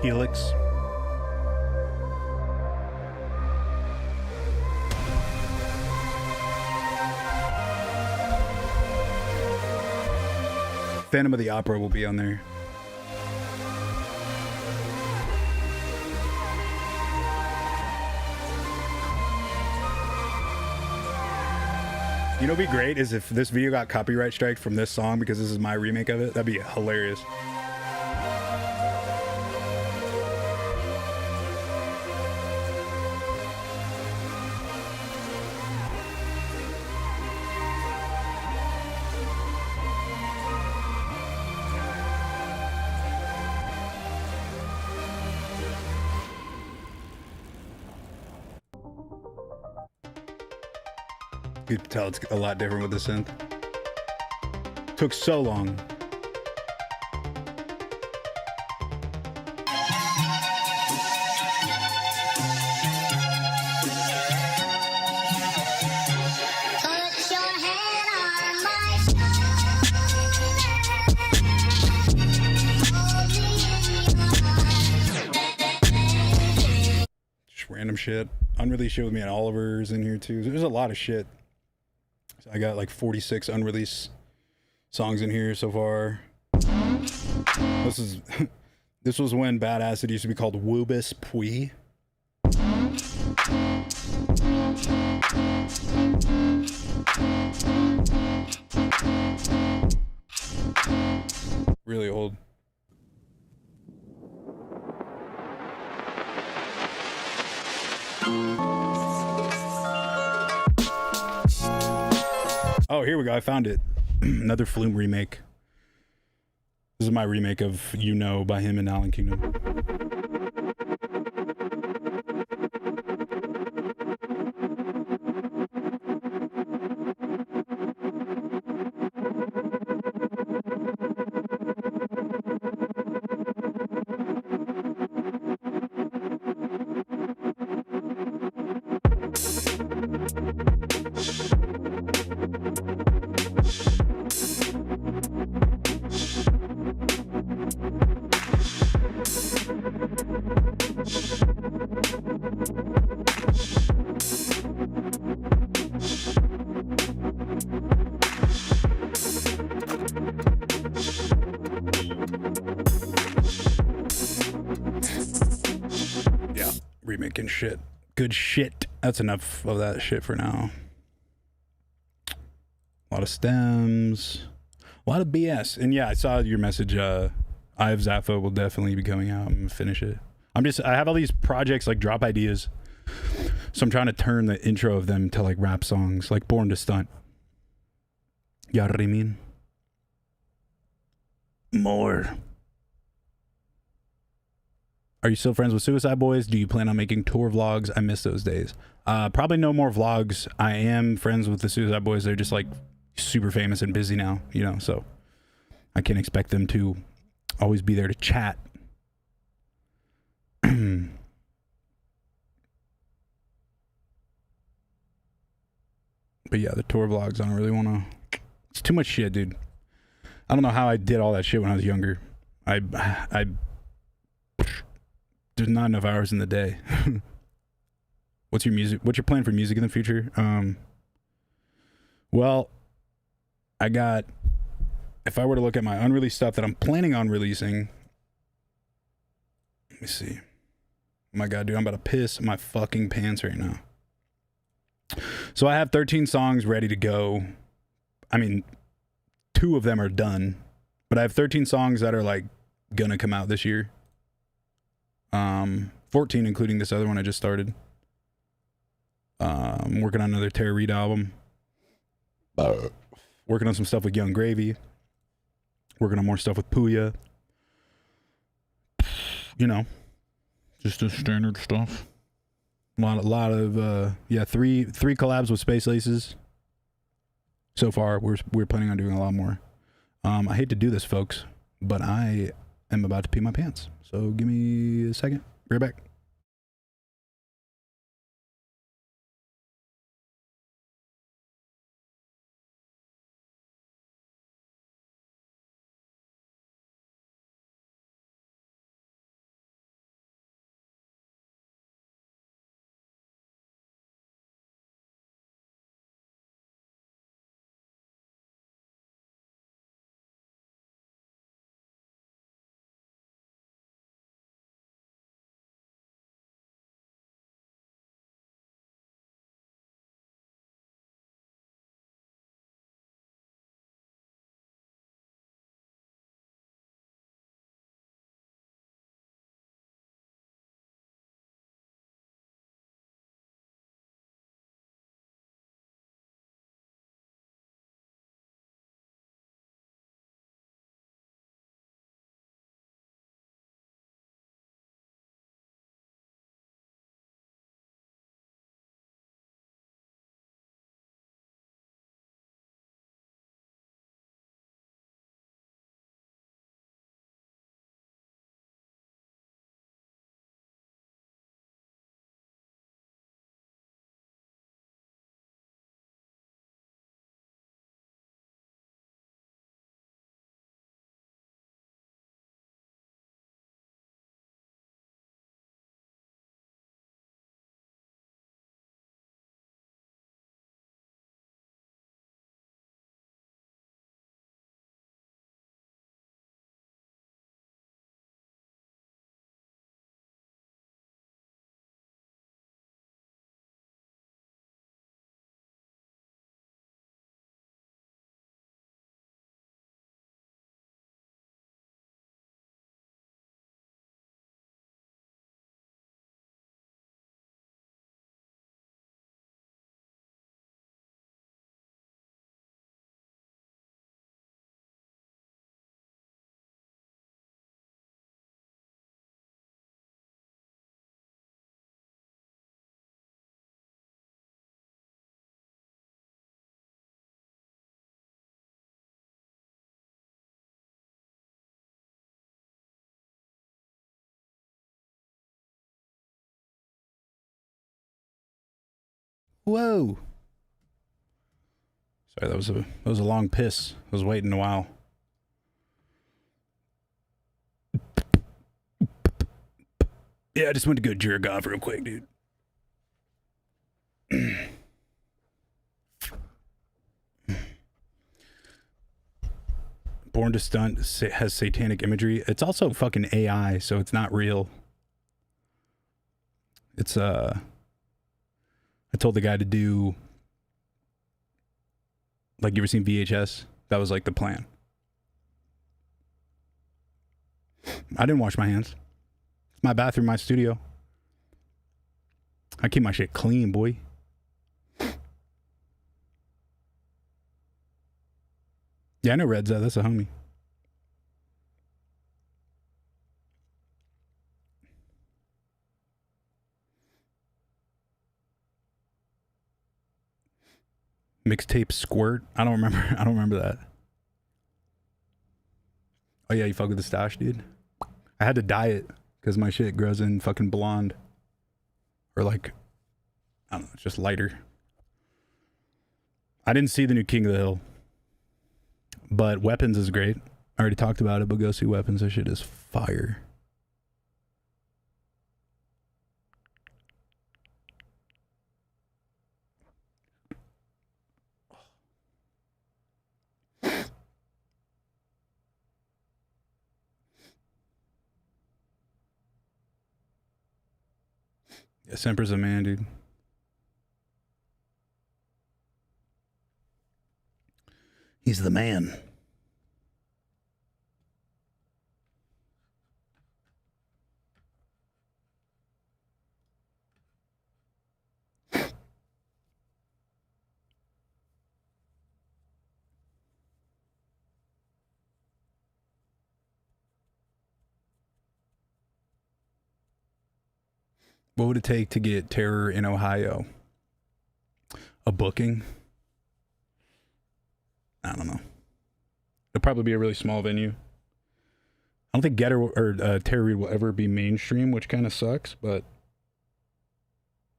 Helix. Phantom of the Opera will be on there. You know what'd be great is if this video got copyright striked from this song because this is my remake of it. That'd be hilarious. You can tell it's a lot different with the synth. Took so long. Put your hand on my shoulder. Just random shit. Unreleased shit with me and Oliver's in here too. There's a lot of shit. So I got like 46 unreleased songs in here so far. This was when Bad Acid used to be called Woobus Pui. Really old. Oh, here we go. I found it. Another Flume remake. This is my remake of You Know by him and Alan Kingdom. Remaking shit. Good shit. That's enough of that shit for now. A lot of stems. A lot of BS. And yeah, I saw your message. I have Zaffo will definitely be coming out. I'm gonna finish it. I have all these projects like drop ideas. So I'm trying to turn the intro of them to like rap songs, like Born to Stunt. You know what I mean? More. Are you still friends with Suicide Boys? Do you plan on making tour vlogs? I miss those days. Probably no more vlogs. I am friends with the Suicide Boys. They're just like super famous and busy now, you know, so I can't expect them to always be there to chat. But yeah, the tour vlogs, I don't really want to. It's too much shit, dude. I don't know how I did all that shit when I was younger. There's not enough hours in the day. What's your plan for music in the future? Well, if I were to look at my unreleased stuff that I'm planning on releasing, let me see. Oh my god, dude, I'm about to piss my fucking pants right now. So I have 13 songs ready to go. I mean, 2 of them are done, but I have 13 songs that are like gonna come out this year. 14 including this other one I just started. I'm working on another TERROR REID album. Working on some stuff with Young Gravy. Working on more stuff with Puya. You know, just the standard stuff. A lot of yeah, three collabs with Space Laces. So far, we're planning on doing a lot more. I hate to do this, folks, but I am about to pee my pants. So give me a second. Be right back. Whoa. Sorry, that was a long piss. I was waiting a while. Yeah, I just went to go jerk off real quick, dude. Born to Stunt has satanic imagery. It's also fucking AI, so it's not real. It's I told the guy to do, like, you ever seen VHS? That was like the plan. I didn't wash my hands. It's my bathroom, my studio. I keep my shit clean, boy. Yeah, I know Red's that's a homie. Mixtape Squirt. I don't remember that. Oh yeah, you fuck with the stash, dude. I had to dye it because my shit grows in fucking blonde. Or like, I don't know, it's just lighter. I didn't see the new King of the Hill. But Weapons is great. I already talked about it, but go see Weapons. That shit is fire. Yeah, Semper's a man, dude. He's the man. What would it take to get Terror in Ohio? A booking? I don't know. It'll probably be a really small venue. I don't think Terror Reid will ever be mainstream, which kind of sucks. But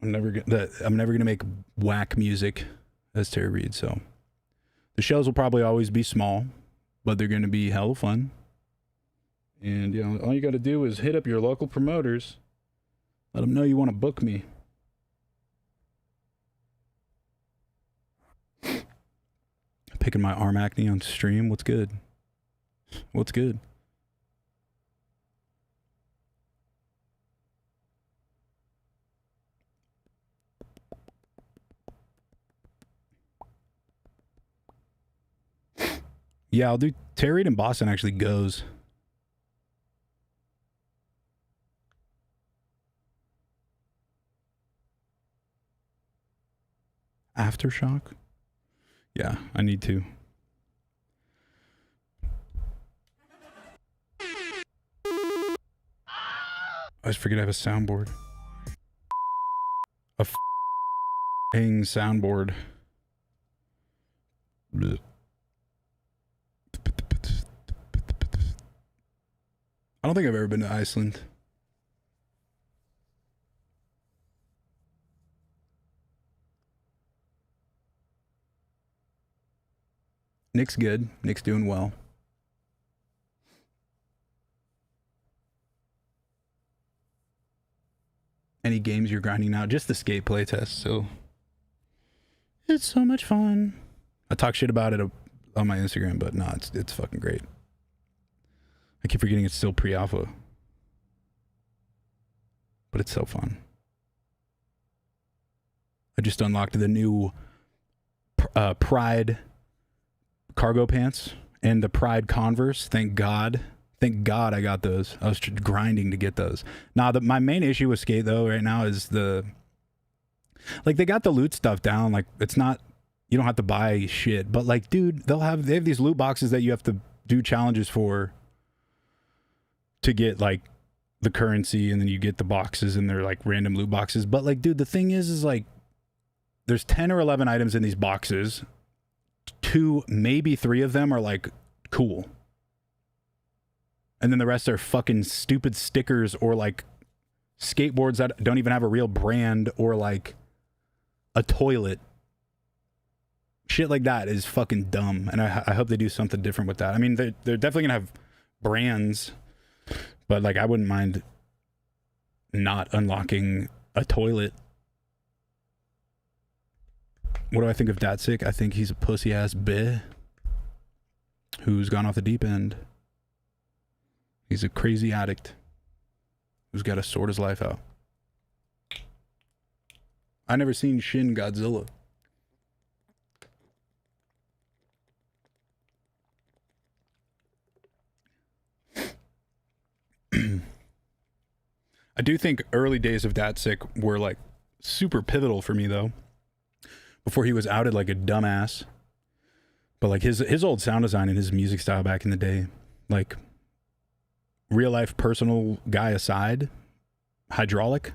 I'm never gonna make whack music as Terror Reid. So the shows will probably always be small, but they're gonna be hella fun. And you know, all you got to do is hit up your local promoters. Let them know you want to book me. Picking my arm acne on stream. What's good? What's good? Yeah, I'll do Terror Reid in Boston actually goes. Aftershock? Yeah, I need to. I always forget I have a soundboard. A f***ing soundboard. Blech. I don't think I've ever been to Iceland. Nick's good. Nick's doing well. Any games you're grinding out? Just the skate playtest, so it's so much fun. I talk shit about it on my Instagram, but no, it's fucking great. I keep forgetting it's still pre-alpha, but it's so fun. I just unlocked the new Pride cargo pants and the Pride Converse. Thank God I got those. I was grinding to get those. Now, my main issue with skate though right now is they got the loot stuff down. Like, it's not, you don't have to buy shit, but like, dude, they have these loot boxes that you have to do challenges for to get like the currency, and then you get the boxes, and they're like random loot boxes. But like, dude, the thing is like, there's 10 or 11 items in these boxes. 2, maybe 3 of them are like cool, and then the rest are fucking stupid stickers or like skateboards that don't even have a real brand, or like a toilet. Shit like that is fucking dumb, and I hope they do something different with that. I mean, they're definitely gonna have brands, but like, I wouldn't mind not unlocking a toilet. What do I think of Datsik? I think he's a pussy ass bitch who's gone off the deep end. He's a crazy addict who's got to sort his life out. I never seen Shin Godzilla. I do think early days of Datsik were like super pivotal for me though. Before he was outed like a dumbass. But like his old sound design and his music style back in the day, like real life personal guy aside, hydraulic,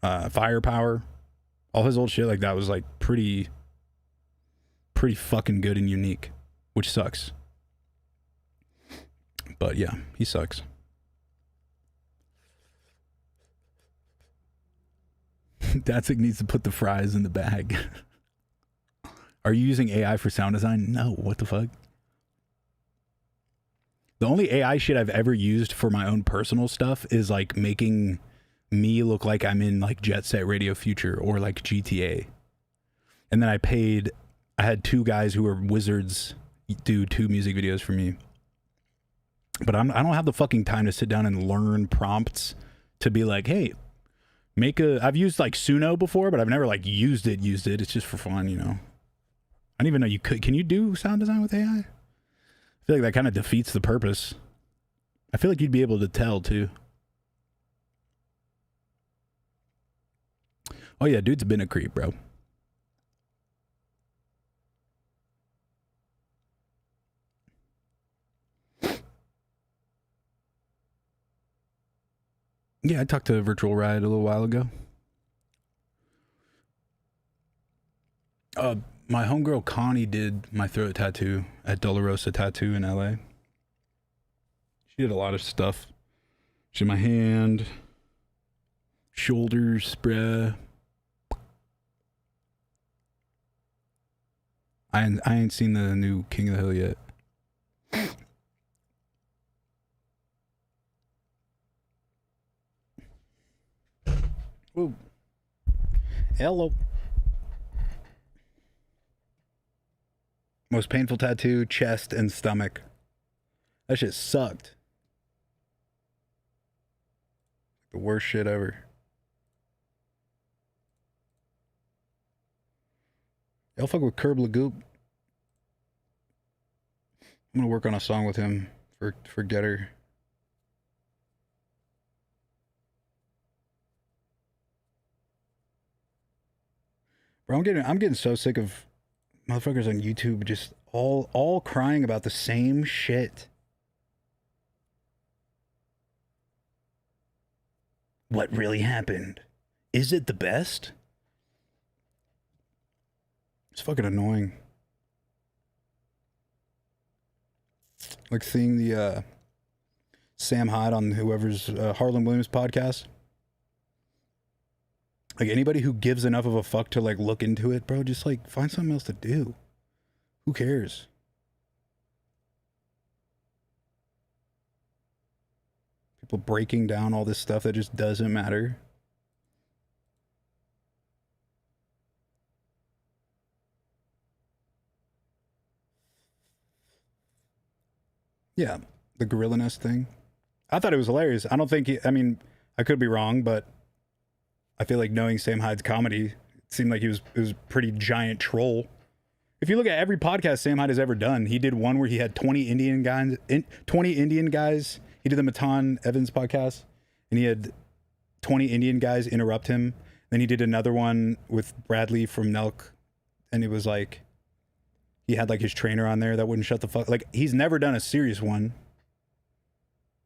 firepower, all his old shit like that was like pretty fucking good and unique, which sucks. But yeah, he sucks. Datsik needs to put the fries in the bag. Are you using AI for sound design? No, what the fuck? The only AI shit I've ever used for my own personal stuff is like making me look like I'm in like Jet Set Radio Future or like GTA. And then I had 2 guys who were wizards do 2 music videos for me. But I don't have the fucking time to sit down and learn prompts to be like, hey, I've used like Suno before, but I've never like used it. It's just for fun, you know. I didn't even know you could. Can you do sound design with AI? I feel like that kind of defeats the purpose. I feel like you'd be able to tell too. Oh yeah, dude's been a creep, bro. Yeah, I talked to Virtual Ride a little while ago. My homegirl Connie did my throat tattoo at Dolorosa Tattoo in LA. She did a lot of stuff. She did my hand, shoulders, bruh. I ain't seen the new King of the Hill yet. Ooh. Hello. Most painful tattoo, chest and stomach. That shit sucked. The worst shit ever. Y'all fuck with Curb Lagoop. I'm gonna work on a song with him for Getter. Bro, I'm getting so sick of motherfuckers on YouTube just all crying about the same shit. What really happened? Is it the best? It's fucking annoying. Like seeing the Sam Hyde on whoever's Harlan Williams podcast. Like anybody who gives enough of a fuck to like look into it, bro, just like find something else to do. Who cares? People breaking down all this stuff that just doesn't matter. Yeah, the Gorilla Nest thing. I thought it was hilarious. I don't think I mean, I could be wrong, but I feel like knowing Sam Hyde's comedy, it seemed like it was a pretty giant troll. If you look at every podcast Sam Hyde has ever done, he did one where he had 20 Indian guys. He did the Matan Evans podcast, and he had 20 Indian guys interrupt him. Then he did another one with Bradley from Nelk, and it was like he had like his trainer on there that wouldn't shut the fuck. Like he's never done a serious one.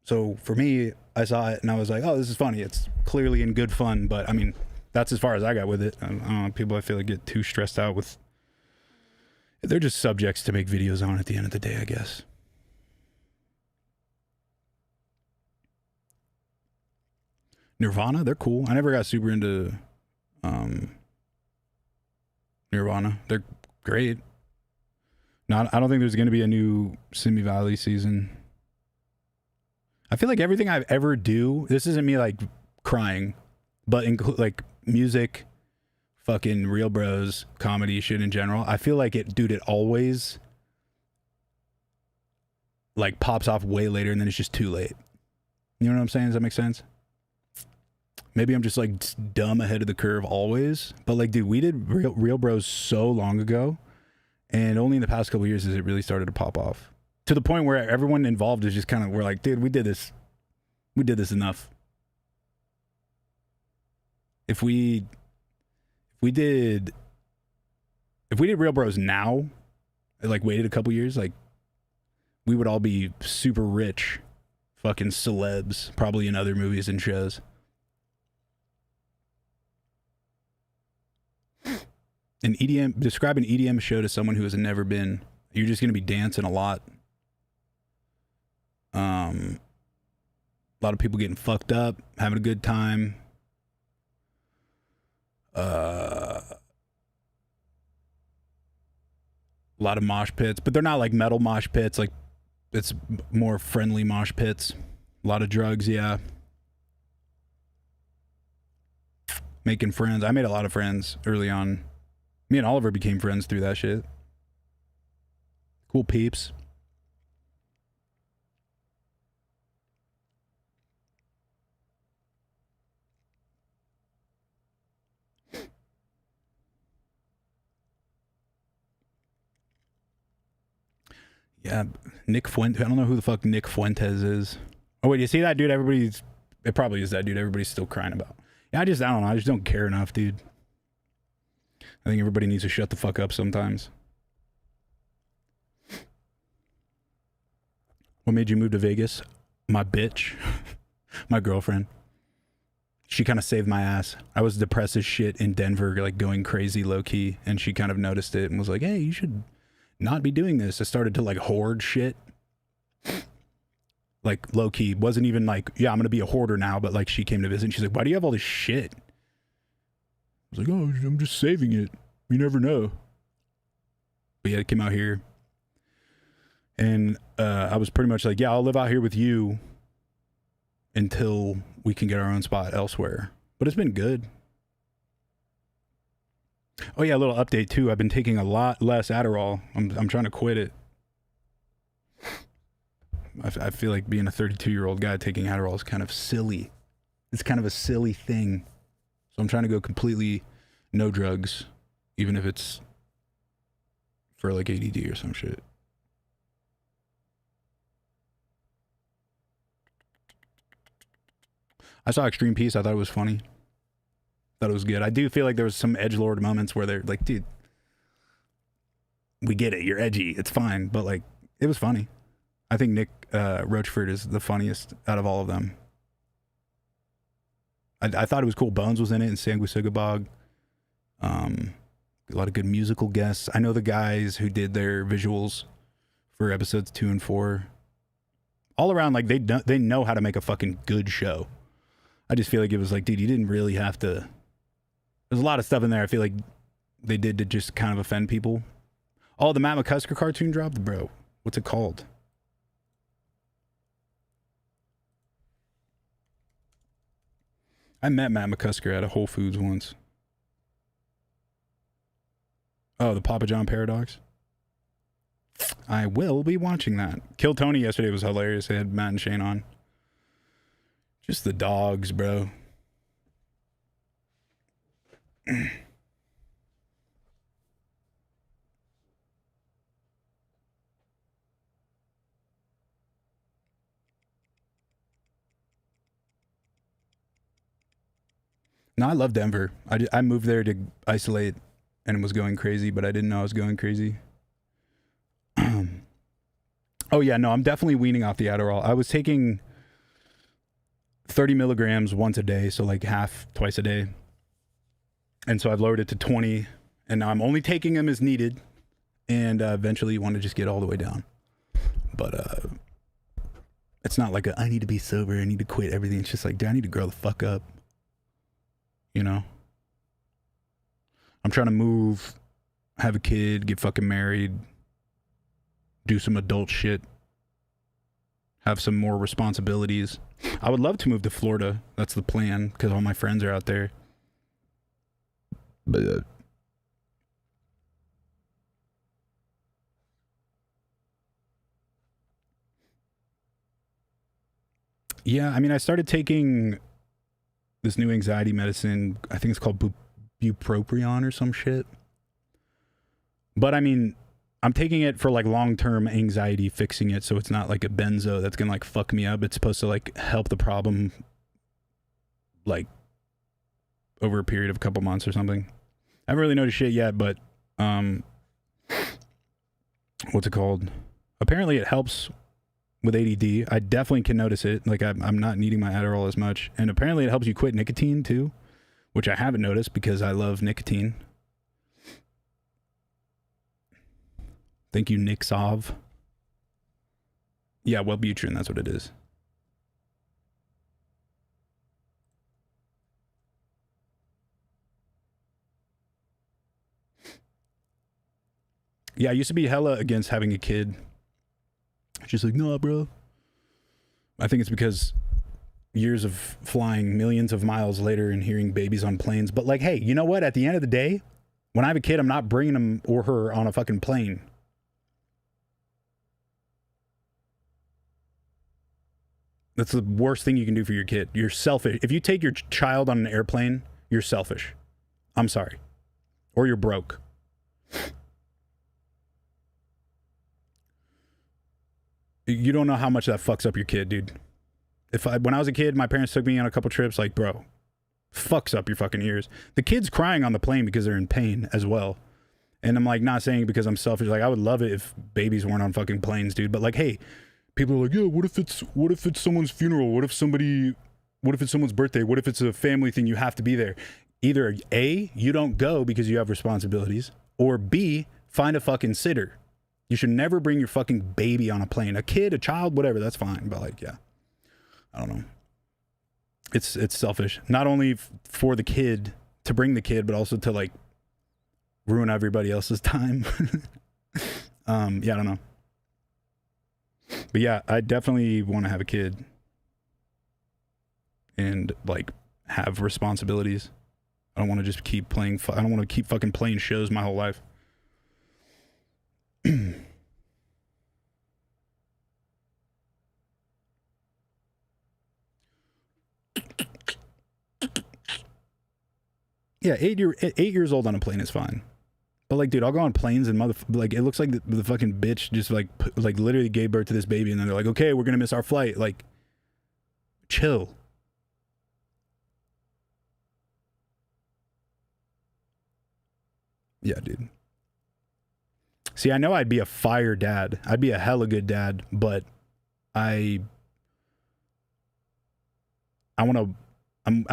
So for me, I saw it and I was like, oh, this is funny. It's clearly in good fun. But I mean, that's as far as I got with it. I don't know, people I feel like get too stressed out with. They're just subjects to make videos on at the end of the day, I guess. Nirvana, they're cool. I never got super into Nirvana. They're great. I don't think there's going to be a new Simi Valley season. I feel like everything I've ever do, this isn't me like crying, but like music, fucking Real Bros, comedy, shit in general. I feel like it always like pops off way later and then it's just too late. You know what I'm saying? Does that make sense? Maybe I'm just like dumb ahead of the curve always, but like, dude, we did Real Bros so long ago, and only in the past couple of years has it really started to pop off. To the point where everyone involved is just kind of, we're like, dude, we did this enough. If we did Real Bros now, like waited a couple years, like we would all be super rich, fucking celebs, probably in other movies and shows. Describe an EDM show to someone who has never been. You're just gonna be dancing a lot. A lot of people getting fucked up, having a good time. A lot of mosh pits, but they're not like metal mosh pits. Like it's more friendly mosh pits. A lot of drugs, yeah. Making friends. I made a lot of friends early on. Me and Oliver became friends through that shit. Cool peeps. Yeah, Nick Fuentes. I don't know who the fuck Nick Fuentes is. Oh wait, you see that dude? It probably is that dude. Everybody's still crying about. Yeah, I don't know. I just don't care enough, dude. I think everybody needs to shut the fuck up sometimes. What made you move to Vegas? My bitch. My girlfriend. She kind of saved my ass. I was depressed as shit in Denver, like going crazy low key, and she kind of noticed it and was like, hey, you should not be doing this. I started to like hoard shit. Like low key. Wasn't even like, yeah, I'm gonna be a hoarder now, but like she came to visit and she's like, why do you have all this shit? I was like, oh, I'm just saving it. You never know. But yeah, I came out here and I was pretty much like, yeah, I'll live out here with you until we can get our own spot elsewhere. But it's been good. Oh yeah, a little update too. I've been taking a lot less Adderall. I'm trying to quit it. I feel like being a 32-year-old guy taking Adderall is kind of silly. It's kind of a silly thing. So I'm trying to go completely no drugs, even if it's for like ADD or some shit. I saw Extreme Peace. I thought it was funny. Thought it was good. I do feel like there was some edgelord moments where they're like, dude, we get it. You're edgy. It's fine. But like, it was funny. I think Nick Rochford is the funniest out of all of them. I thought it was cool. Bones was in it and Sanguisugabog. A lot of good musical guests. I know the guys who did their visuals for episodes 2 and 4. All around, like they know how to make a fucking good show. I just feel like it was like, dude, you didn't really have to. There's a lot of stuff in there I feel like they did to just kind of offend people. Oh, the Matt McCusker cartoon dropped, bro. What's it called? I met Matt McCusker at a Whole Foods once. Oh, the Papa John Paradox? I will be watching that. Kill Tony yesterday was hilarious. They had Matt and Shane on. Just the dogs, bro. No, I love Denver. I moved there to isolate and was going crazy, but I didn't know I was going crazy. Oh yeah, no, I'm definitely weaning off the Adderall. I was taking 30 milligrams once a day, so like half twice a day. And so I've lowered it to 20, and now I'm only taking them as needed, and eventually you want to just get all the way down. But it's not like I need to be sober, I need to quit everything. It's just like, dude, I need to grow the fuck up. You know? I'm trying to move, have a kid, get fucking married, do some adult shit, have some more responsibilities. I would love to move to Florida. That's the plan, because all my friends are out there. But yeah, I mean, I started taking this new anxiety medicine. I think it's called bupropion or some shit. But I mean, I'm taking it for like long-term anxiety, fixing it, so it's not like a benzo that's gonna like fuck me up. It's supposed to like help the problem like over a period of a couple months or something. I haven't really noticed shit yet, but what's it called? Apparently it helps with ADD. I definitely can notice it. Like I'm not needing my Adderall as much. And apparently it helps you quit nicotine too, which I haven't noticed because I love nicotine. Thank you, Nick Sov. Yeah, Wellbutrin, that's what it is. Yeah, I used to be hella against having a kid. She's like, no, bro. I think it's because years of flying millions of miles later and hearing babies on planes. But like, hey, you know what? At the end of the day, when I have a kid, I'm not bringing him or her on a fucking plane. That's the worst thing you can do for your kid. You're selfish. If you take your child on an airplane, you're selfish. I'm sorry. Or you're broke. You don't know how much that fucks up your kid, dude. When I was a kid, my parents took me on a couple trips, like, bro, fucks up your fucking ears. The kid's crying on the plane because they're in pain as well. And I'm like, not saying it because I'm selfish. Like, I would love it if babies weren't on fucking planes, dude. But like, hey, people are like, yeah, what if it's someone's funeral? What if it's someone's birthday? What if it's a family thing? You have to be there. Either A, you don't go because you have responsibilities, or B, find a fucking sitter. You should never bring your fucking baby on a plane. A kid, a child, whatever, that's fine. But like, yeah, I don't know. It's selfish. Not only for the kid to bring the kid, but also to like ruin everybody else's time. Yeah, I don't know. But yeah, I definitely want to have a kid and like have responsibilities. I don't want to just keep playing. I don't want to keep fucking playing shows my whole life. Yeah, 8 years old on a plane is fine. But like, dude, I'll go on planes and like it looks like the fucking bitch just like literally gave birth to this baby, and then they're like, okay, we're gonna miss our flight. Like, chill. Yeah, dude. See, I know I'd be a fire dad. I'd be a hella good dad, but I'm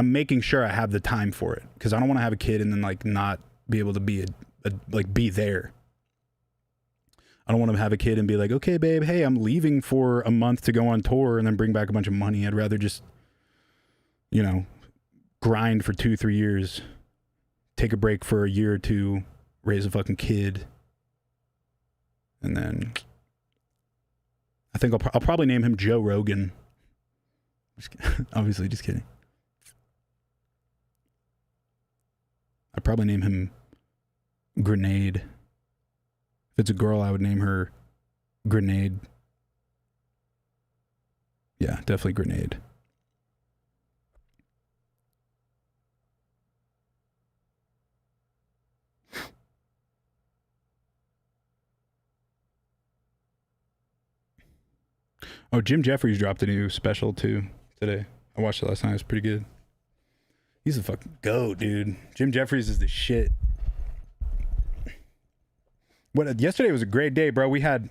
making sure I have the time for it, because I don't want to have a kid and then like not be able to be be there. I don't want to have a kid and be like, okay, babe, hey, I'm leaving for a month to go on tour and then bring back a bunch of money. I'd rather just, grind for 2-3 years, take a break for a year or two, raise a fucking kid, and then I think I'll probably name him Joe Rogan. Obviously, just kidding. I'd probably name him Grenade. If it's a girl, I would name her Grenade. Yeah, definitely Grenade. Oh, Jim Jeffries dropped a new special too today. I watched it last night. It's pretty good. He's a fucking goat, dude. Jim Jeffries is the shit. Yesterday was a great day, bro. We had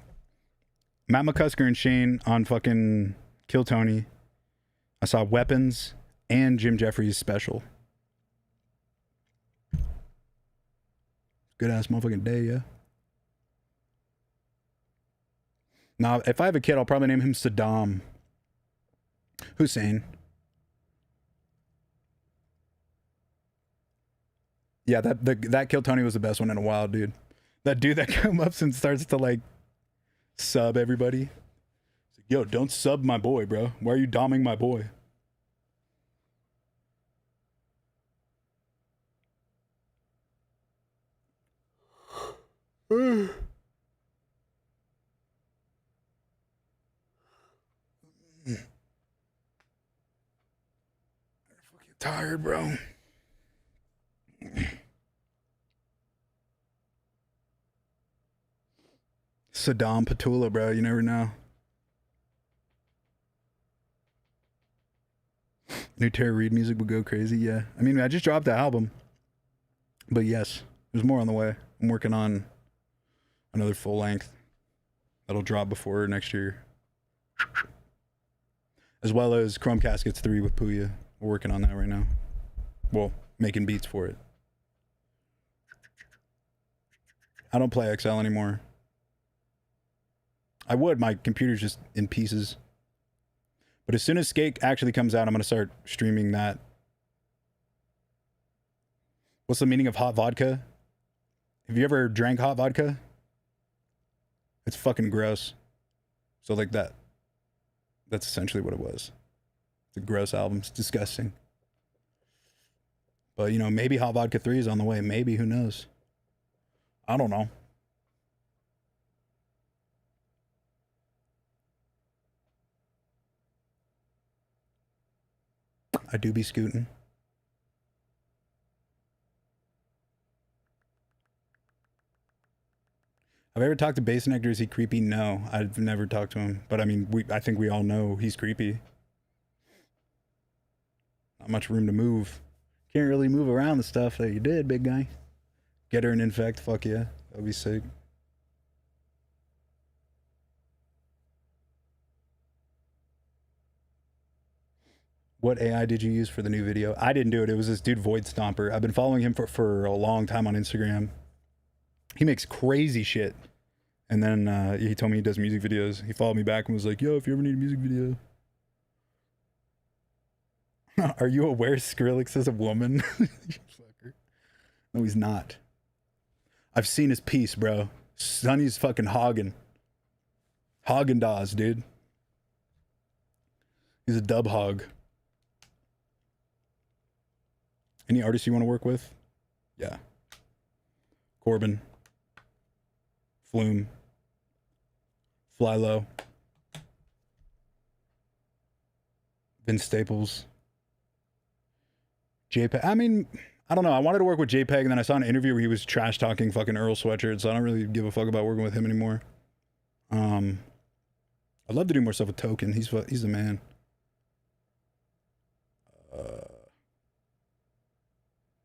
Matt McCusker and Shane on fucking Kill Tony. I saw Weapons and Jim Jeffries special. Good ass motherfucking day, yeah. Now, if I have a kid, I'll probably name him Saddam Hussein. Yeah, that Kill Tony was the best one in a while, dude. That dude that comes up and starts to like sub everybody. Like, yo, don't sub my boy, bro. Why are you doming my boy? I'm fucking tired, bro. Saddam Patula, bro. You never know. New Terror REID music would go crazy, yeah. I mean, I just dropped the album. But yes, there's more on the way. I'm working on another full length that'll drop before next year. As well as Chrome Caskets 3 with Puya. We're working on that right now. Well, making beats for it. I don't play XL anymore. I would. My computer's just in pieces. But as soon as Skate actually comes out, I'm going to start streaming that. What's the meaning of hot vodka? Have you ever drank hot vodka? It's fucking gross. So like that. That's essentially what it was. It's a gross album. It's disgusting. But, maybe Hot Vodka 3 is on the way. Maybe. Who knows? I don't know. I do be scooting. I've Have I ever talked to Bass Nectar? Is he creepy? No, I've never talked to him. But I mean, I think we all know he's creepy. Not much room to move. Can't really move around the stuff that you did, big guy. Get her an infect, fuck yeah. That'd be sick. What AI did you use for the new video? I didn't do it. It was this dude, Void Stomper. I've been following him for a long time on Instagram. He makes crazy shit. And then he told me he does music videos. He followed me back and was like, yo, if you ever need a music video. Are you aware Skrillex is a woman? Fucker. No, he's not. I've seen his piece, bro. Sonny's fucking hogging. Haagen-Dazs, dude. He's a dub hog. Any artists you want to work with? Yeah. Corbin. Flume. Fly Low. Vince Staples. JPEG. I mean, I don't know. I wanted to work with JPEG, and then I saw an interview where he was trash talking fucking Earl Sweatshirt, so I don't really give a fuck about working with him anymore. I'd love to do more stuff with Token. He's the man.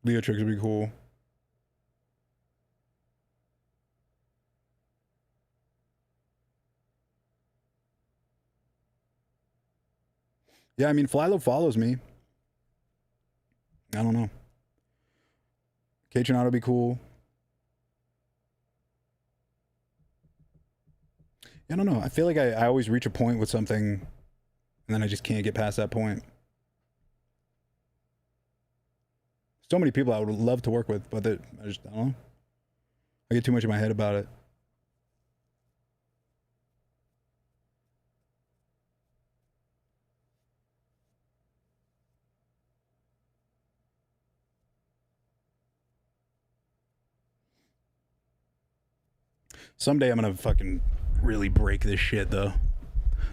Leo Tricks would be cool. Yeah, I mean, Flylo follows me. I don't know. K-Tronaut would be cool. I don't know. I feel like I always reach a point with something, and then I just can't get past that point. So many people I would love to work with, but I don't know. I get too much in my head about it. Someday I'm gonna fucking really break this shit though.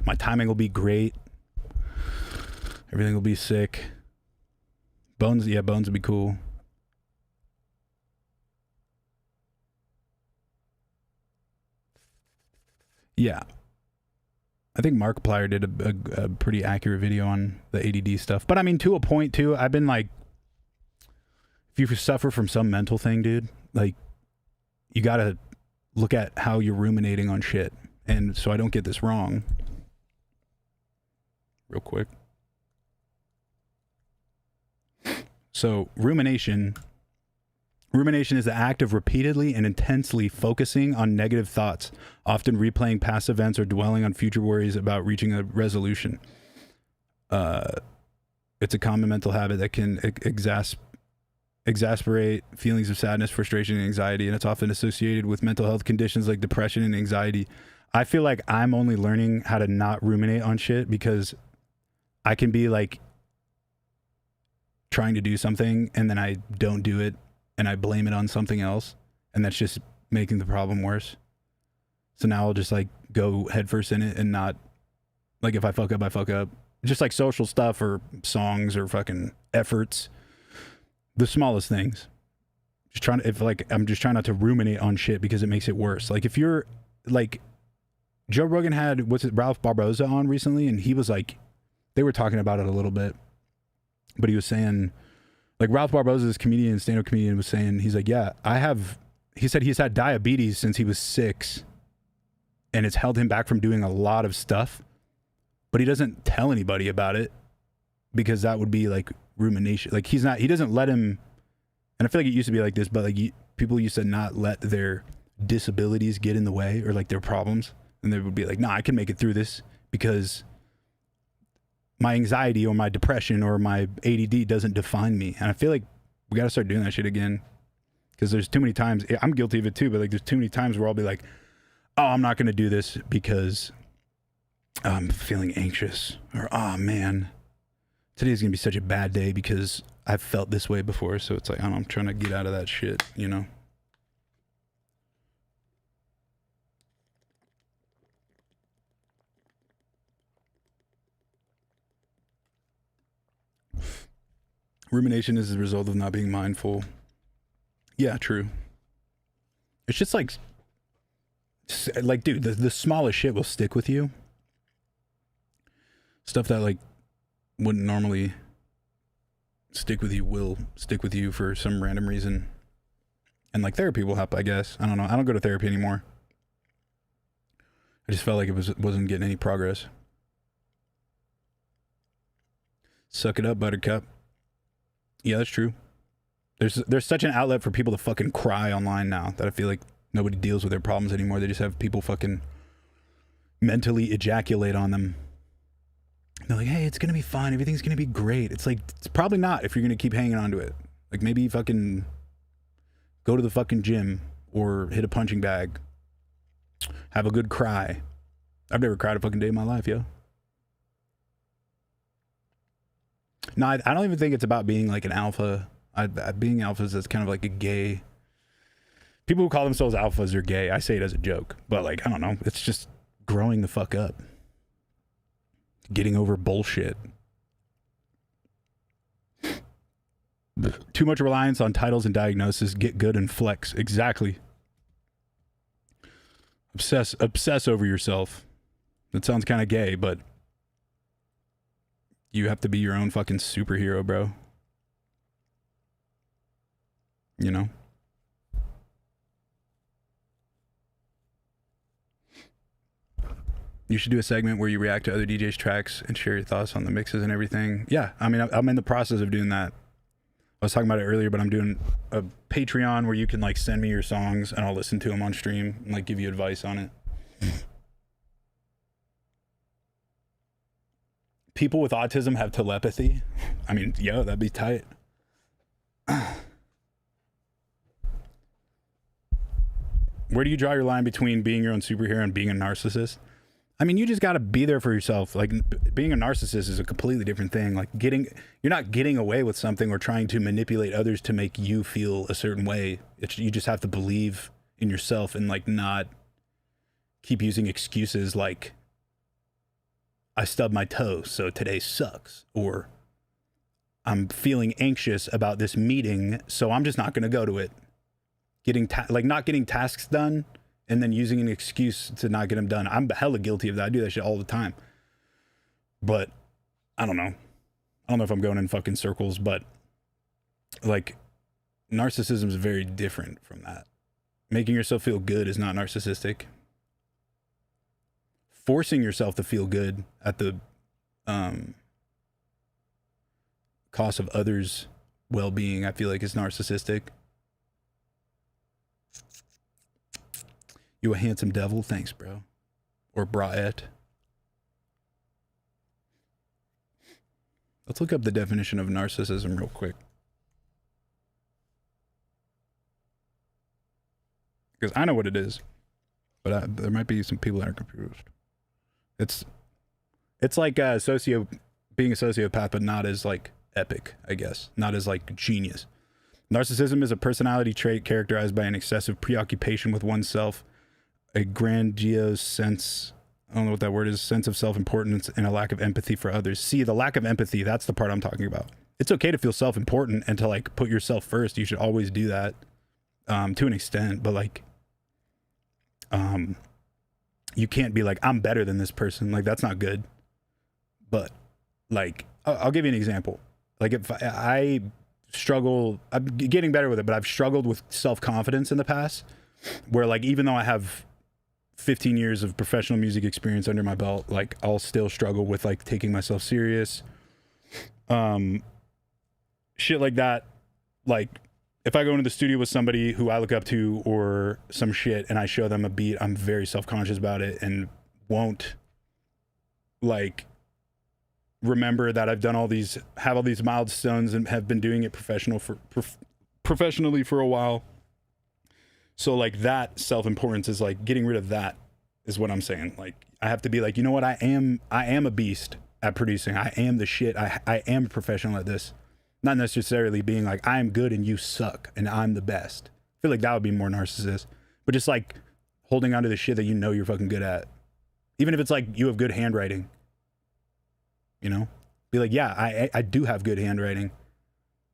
My timing will be great. Everything will be sick. Bones, yeah, Bones would be cool. Yeah. I think Markiplier did a pretty accurate video on the ADD stuff. But I mean, to a point too, I've been like, if you suffer from some mental thing, dude, like, you gotta look at how you're ruminating on shit. And so I don't get this wrong. Real quick. So rumination is the act of repeatedly and intensely focusing on negative thoughts, often replaying past events or dwelling on future worries about reaching a resolution. It's a common mental habit that can exasperate feelings of sadness, frustration, and anxiety, and it's often associated with mental health conditions like depression and anxiety. I feel like I'm only learning how to not ruminate on shit because I can be like trying to do something and then I don't do it and I blame it on something else, and that's just making the problem worse. So now I'll just like go headfirst in it and not, like, if I fuck up, I fuck up. Just like social stuff or songs or fucking efforts. The smallest things. I'm just trying not to ruminate on shit because it makes it worse. Like, if you're like, Joe Rogan had, Ralph Barboza on recently, and he was like, they were talking about it a little bit, but he was saying, like, Ralph Barboza's comedian, stand-up comedian, was saying, he's like, yeah, he said he's had diabetes since he was 6, and it's held him back from doing a lot of stuff, but he doesn't tell anybody about it because that would be like rumination. Like, he doesn't let him, and I feel like it used to be like this, but like people used to not let their disabilities get in the way, or like their problems, and they would be like, nah, I can make it through this because my anxiety or my depression or my ADD doesn't define me. And I feel like we got to start doing that shit again, because there's too many times, I'm guilty of it too, but like there's too many times where I'll be like, oh, I'm not going to do this because I'm feeling anxious, or oh man, today's going to be such a bad day because I've felt this way before. So it's like, I don't know, I'm trying to get out of that shit, you know? Rumination is the result of not being mindful. Yeah, true. It's just like Like, dude, the smallest shit will stick with you. Stuff that like wouldn't normally stick with you will stick with you for some random reason. And like therapy will help, I guess. I don't know. I don't go to therapy anymore. I just felt like it wasn't getting any progress. Suck it up, Buttercup. Yeah, that's true. There's such an outlet for people to fucking cry online now that I feel like nobody deals with their problems anymore. They just have people fucking mentally ejaculate on them. They're like, hey, it's gonna be fine. Everything's gonna be great. It's like, it's probably not if you're gonna keep hanging on to it. Like maybe fucking go to the fucking gym or hit a punching bag. Have a good cry. I've never cried a fucking day in my life, yo. No, I don't even think it's about being like an alpha. Being alphas is kind of like a gay. People who call themselves alphas are gay. I say it as a joke, but like, I don't know. It's just growing the fuck up. Getting over bullshit. Too much reliance on titles and diagnosis. Get good and flex. Exactly. Obsess over yourself. That sounds kind of gay, but you have to be your own fucking superhero, bro. You know? You should do a segment where you react to other DJs' tracks and share your thoughts on the mixes and everything. Yeah, I mean, I'm in the process of doing that. I was talking about it earlier, but I'm doing a Patreon where you can like send me your songs and I'll listen to them on stream and like give you advice on it. People with autism have telepathy. I mean, yo, that'd be tight. Where do you draw your line between being your own superhero and being a narcissist? I mean, you just got to be there for yourself. Like being a narcissist is a completely different thing. Like you're not getting away with something or trying to manipulate others to make you feel a certain way. You just have to believe in yourself and like not keep using excuses like, I stubbed my toe, so today sucks. Or I'm feeling anxious about this meeting, so I'm just not going to go to it. Not getting tasks done and then using an excuse to not get them done. I'm hella guilty of that. I do that shit all the time. But I don't know. I don't know if I'm going in fucking circles, but like narcissism is very different from that. Making yourself feel good is not narcissistic. Forcing yourself to feel good at the cost of others' well-being, I feel like is narcissistic. You a handsome devil? Thanks, bro. Or braette. Let's look up the definition of narcissism real quick. Because I know what it is, but there might be some people that are confused. It's like being a sociopath, but not as like epic, I guess. Not as like genius. Narcissism is a personality trait characterized by an excessive preoccupation with oneself, a grandiose sense, I don't know what that word is, sense of self-importance, and a lack of empathy for others. See, the lack of empathy, that's the part I'm talking about. It's okay to feel self-important and to like put yourself first. You should always do that to an extent, but like you can't be like, I'm better than this person. Like, that's not good. But like, I'll give you an example. Like if I struggle, I'm getting better with it, but I've struggled with self-confidence in the past where like, even though I have 15 years of professional music experience under my belt, like I'll still struggle with like taking myself serious. Shit like that. Like if I go into the studio with somebody who I look up to or some shit and I show them a beat, I'm very self-conscious about it and won't like remember that I've done have all these milestones and have been doing it professionally for a while. So like that self-importance is like getting rid of that is what I'm saying. Like I have to be like, you know what? I am a beast at producing. I am the shit. I am a professional at this. Not necessarily being like, I'm good and you suck and I'm the best. I feel like that would be more narcissist. But just like holding on to the shit that you know you're fucking good at. Even if it's like you have good handwriting. You know? Be like, yeah, I do have good handwriting.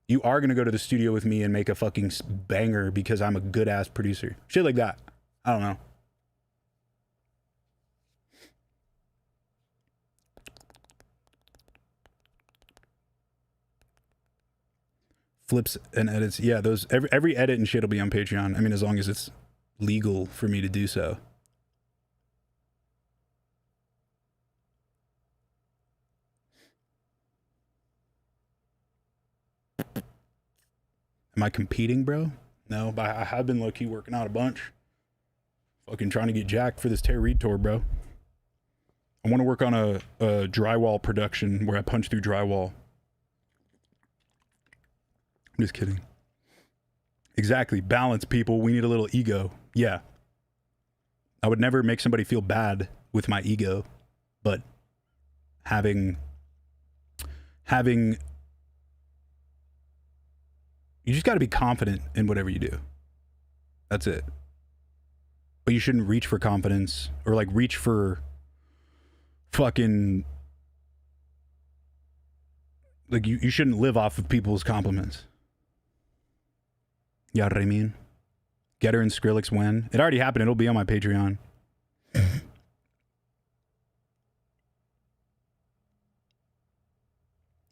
You are going to go to the studio with me and make a fucking banger because I'm a good ass producer. Shit like that. I don't know. flips and edits. Yeah, those every edit and shit will be on Patreon. I mean, as long as it's legal for me to do so. Am I competing, bro? No, but I have been low-key working out a bunch. Fucking trying to get jacked for this TERROR REID tour, bro. I want to work on a drywall production where I punch through drywall. I'm just kidding. Exactly. Balance, people. We need a little ego. Yeah. I would never make somebody feel bad with my ego, but having you just got to be confident in whatever you do. That's it. But you shouldn't reach for confidence or like reach for fucking like you shouldn't live off of people's compliments. You know what I mean? Getter and Skrillex when? It already happened. It'll be on my Patreon.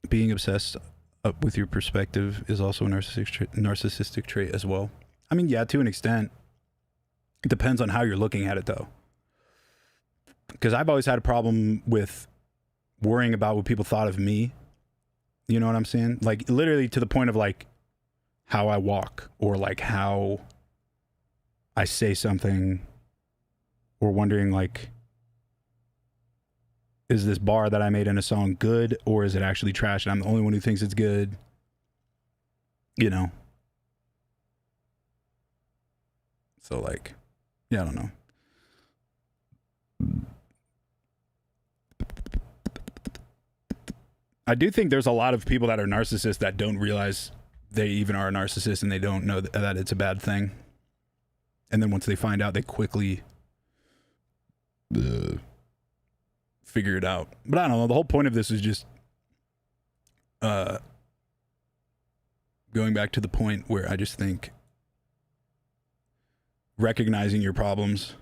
Being obsessed up with your perspective is also a narcissistic trait as well. I mean, yeah, to an extent. It depends on how you're looking at it, though. Because I've always had a problem with worrying about what people thought of me. You know what I'm saying? Like, literally to the point of, like, how I walk or, like, how I say something or wondering, like, is this bar that I made in a song good or is it actually trash and I'm the only one who thinks it's good? You know? So, like, yeah, I don't know. I do think there's a lot of people that are narcissists that don't realize they even are a narcissist and they don't know that it's a bad thing. And then once they find out, they quickly figure it out. But I don't know. The whole point of this is just going back to the point where I just think recognizing your problems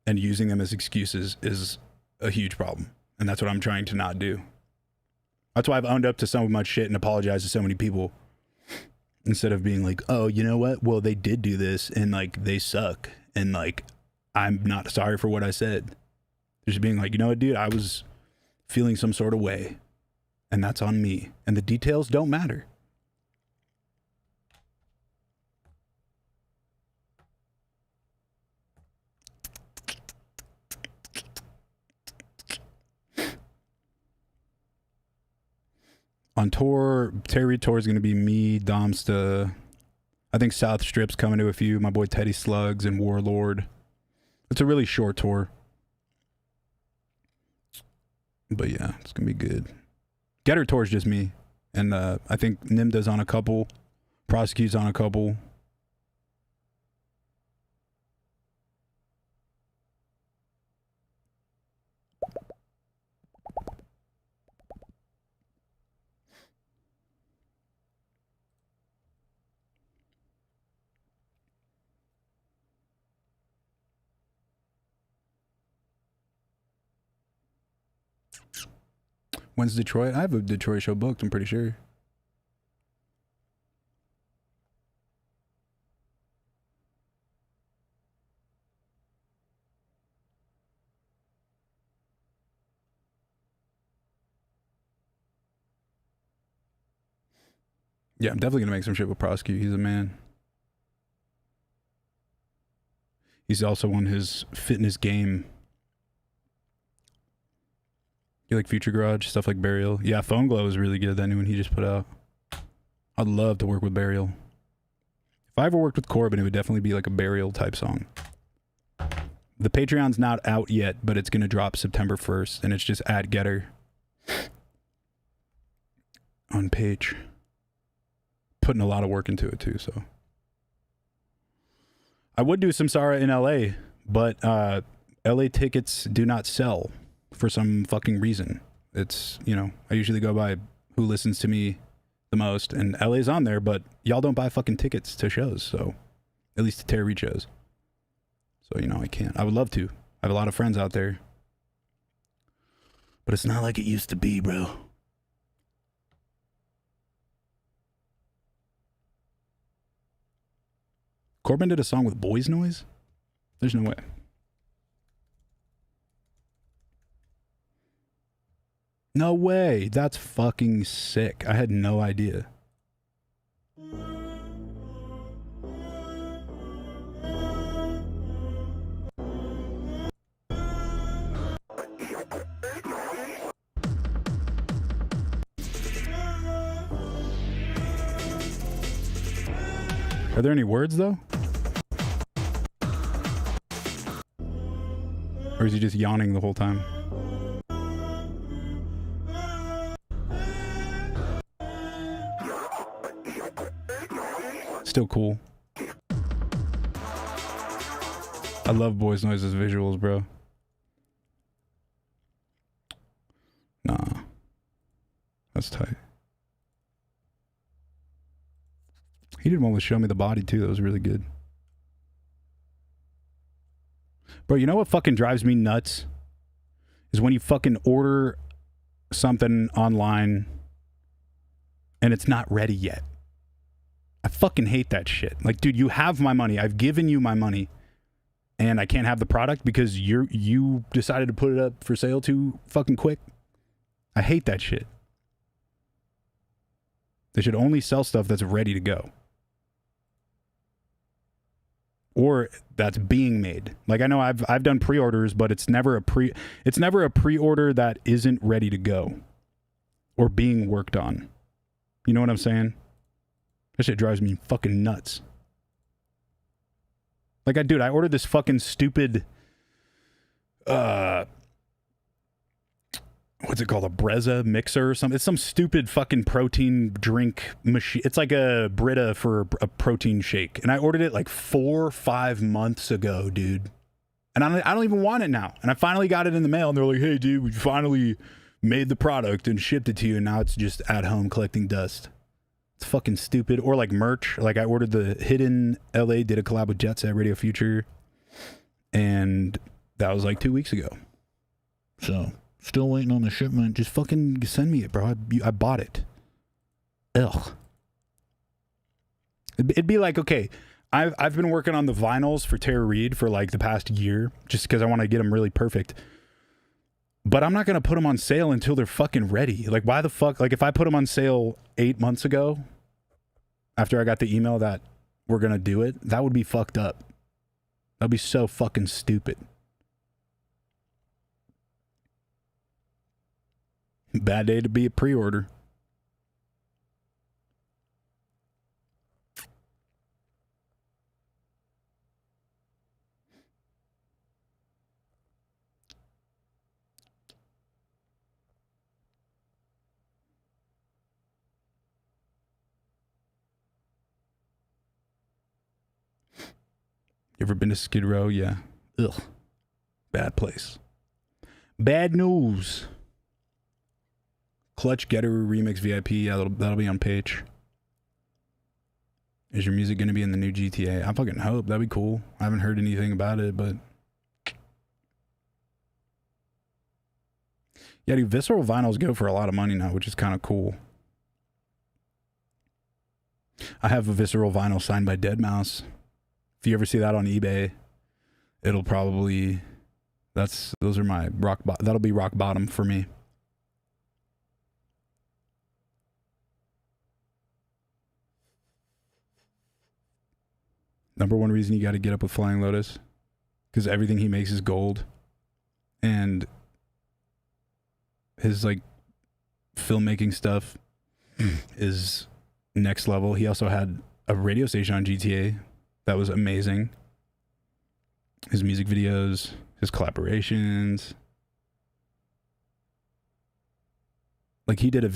and using them as excuses is a huge problem. And that's what I'm trying to not do. That's why I've owned up to so much shit and apologized to so many people instead of being like, oh, you know what? Well, they did do this and like they suck. And like, I'm not sorry for what I said. Just being like, you know what, dude, I was feeling some sort of way and that's on me. And the details don't matter. On tour, TERROR REID tour is going to be me, Domsta. I think South Strip's coming to a few. My boy Teddy Slugs and Warlord. It's a really short tour. But yeah, it's going to be good. Getter tour is just me. And I think Nimda's on a couple. Prosecute's on a couple. When's Detroit? I have a Detroit show booked, I'm pretty sure. Yeah, I'm definitely going to make some shit with Prosecute. He's a man. He's also on his fitness game. You like Future Garage, stuff like Burial. Yeah, Phone Glow is really good, that new one he just put out. I'd love to work with Burial. If I ever worked with Corbin, it would definitely be like a Burial type song. The Patreon's not out yet, but it's going to drop September 1st, and it's just at Getter on page. Putting a lot of work into it too, so. I would do Samsara in LA, but LA tickets do not sell for some fucking reason. It's, you know, I usually go by who listens to me the most, and LA's on there, but y'all don't buy fucking tickets to shows, so at least to TERROR REID shows. So, you know, I can't. I would love to. I have a lot of friends out there. But it's not like it used to be, bro. Corbin did a song with Boys Noise? There's no way. No way. That's fucking sick. I had no idea. Are there any words though? Or is he just yawning the whole time? Still cool. I love Boys Noise's visuals, bro. Nah. That's tight. He did one with Show Me the Body too. That was really good. Bro, you know what fucking drives me nuts? Is when you fucking order something online and it's not ready yet. I fucking hate that shit. Like, dude, you have my money. I've given you my money. And I can't have the product because you decided to put it up for sale too fucking quick. I hate that shit. They should only sell stuff that's ready to go. Or that's being made. Like, I know I've done pre-orders, but it's never a pre-order that isn't ready to go or being worked on. You know what I'm saying? That shit drives me fucking nuts. Like, I ordered this fucking stupid, what's it called? A Brezza mixer or something. It's some stupid fucking protein drink machine. It's like a Brita for a protein shake. And I ordered it like 4 or 5 months ago, dude. And I don't even want it now. And I finally got it in the mail and they're like, hey, dude, we finally made the product and shipped it to you. And now it's just at home collecting dust. It's fucking stupid. Or like merch. Like, I ordered the Hidden LA, did a collab with Jet Set Radio Future. And that was like 2 weeks ago. So, still waiting on the shipment. Just fucking send me it, bro. I bought it. Ugh. It'd be like, okay, I've been working on the vinyls for Terror Reid for like the past year. Just because I want to get them really perfect. But I'm not going to put them on sale until they're fucking ready. Like, why the fuck? Like, if I put them on sale 8 months ago, after I got the email that we're going to do it, that would be fucked up. That'd be so fucking stupid. Bad day to be a pre-order. You ever been to Skid Row? Yeah. Ugh. Bad place. Bad news. Clutch Getter Remix VIP. Yeah, that'll be on page. Is your music going to be in the new GTA? I fucking hope. That'd be cool. I haven't heard anything about it, but... Yeah, dude, visceral vinyls go for a lot of money now, which is kind of cool. I have a visceral vinyl signed by Deadmau5. If you ever see that on eBay, it'll probably... Those are my rock bottom. That'll be rock bottom for me. Number one reason you got to get up with Flying Lotus, because everything he makes is gold, and his like filmmaking stuff is next level. He also had a radio station on GTA that was amazing. His music videos, his collaborations. Like, he did a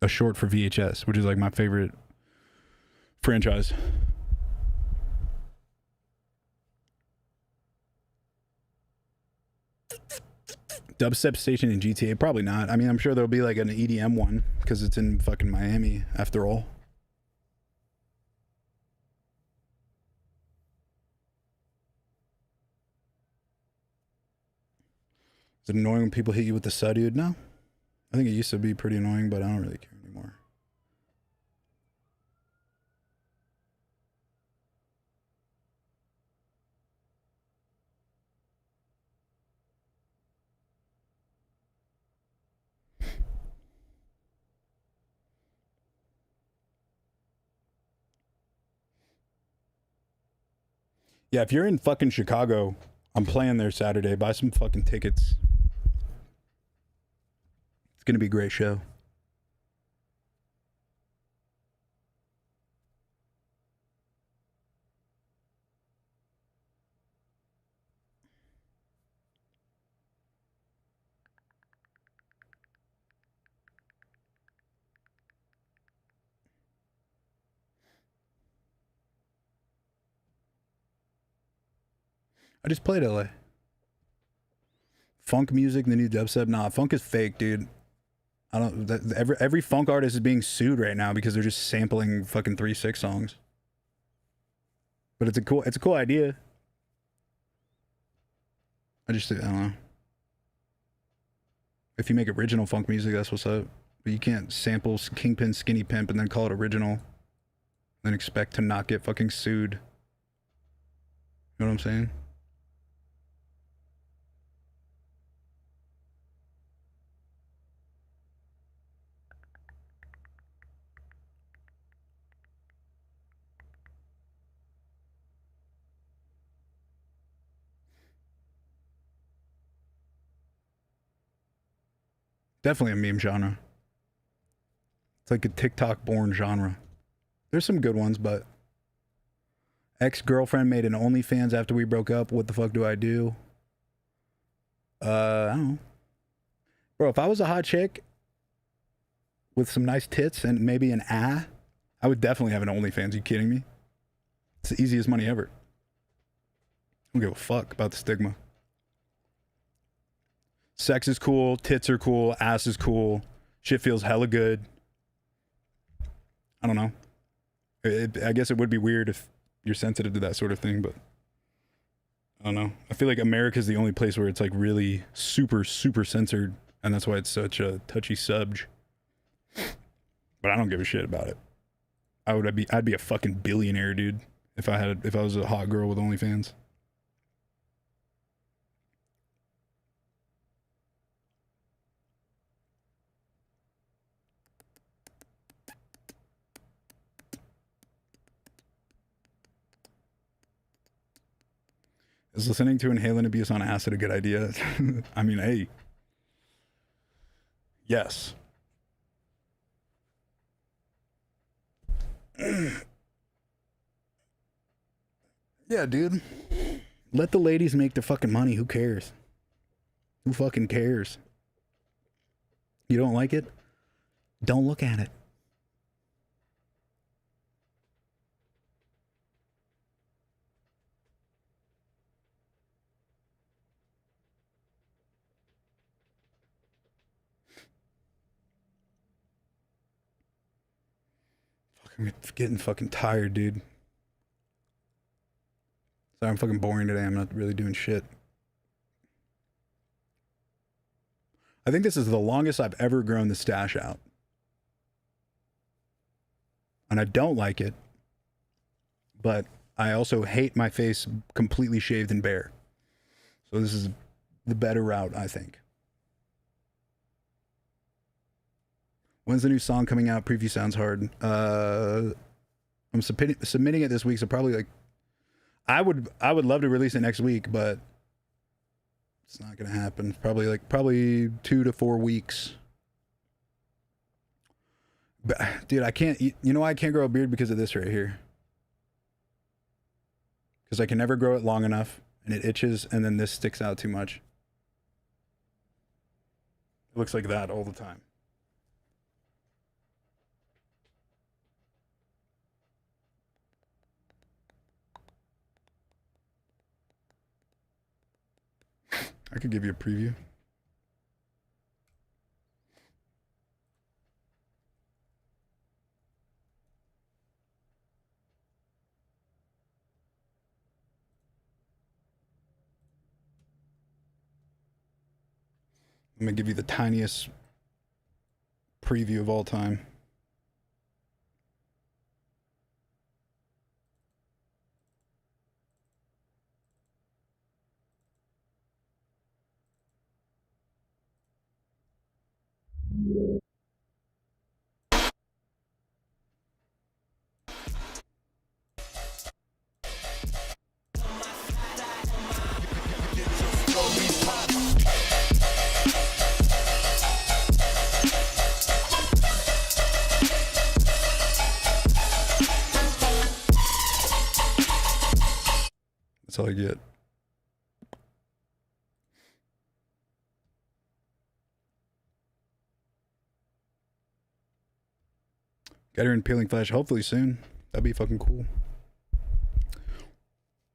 short for VHS, which is like my favorite franchise. Dubstep station in GTA? Probably not. I mean, I'm sure there'll be like an EDM one because it's in fucking Miami after all. Is it annoying when people hit you with the Suh Dude? No. I think it used to be pretty annoying, but I don't really care anymore. Yeah, if you're in fucking Chicago, I'm playing there Saturday. Buy some fucking tickets. It's gonna be a great show. I just played LA. Funk music, the new dubstep. Nah, funk is fake, dude. I don't. Every funk artist is being sued right now because they're just sampling fucking 3-6 songs. But it's a cool idea. I don't know. If you make original funk music, that's what's up. But you can't sample Kingpin Skinny Pimp and then call it original, then expect to not get fucking sued. You know what I'm saying? Definitely a meme genre. It's like a TikTok-born genre. There's some good ones, but ex-girlfriend made an OnlyFans after we broke up. What the fuck do I do? I don't know. Bro, if I was a hot chick with some nice tits and maybe an I would definitely have an OnlyFans. Are you kidding me? It's the easiest money ever. I don't give a fuck about the stigma. Sex is cool, tits are cool, ass is cool, shit feels hella good. I don't know. I guess it would be weird if you're sensitive to that sort of thing, but I don't know. I feel like America's the only place where it's like really super, super censored, and that's why it's such a touchy subject. But I don't give a shit about it. I'd be a fucking billionaire, dude, if I was a hot girl with OnlyFans. Is listening to inhaling abuse on acid a good idea? I mean, hey. Yes. Yeah, dude. Let the ladies make the fucking money. Who cares? Who fucking cares? You don't like it? Don't look at it. I'm getting fucking tired, dude. Sorry, I'm fucking boring today. I'm not really doing shit. I think this is the longest I've ever grown the stash out. And I don't like it. But I also hate my face completely shaved and bare. So this is the better route, I think. When's the new song coming out? Preview sounds hard. I'm submitting it this week, so probably like I would love to release it next week, but it's not gonna happen. Probably 2 to 4 weeks. But, dude, I can't. You know why I can't grow a beard? Because of this right here. Because I can never grow it long enough, and it itches, and then this sticks out too much. It looks like that all the time. I could give you a preview. I'm gonna give you the tiniest preview of all time. That's all I get. Got her in Peeling Flash hopefully soon. That'd be fucking cool.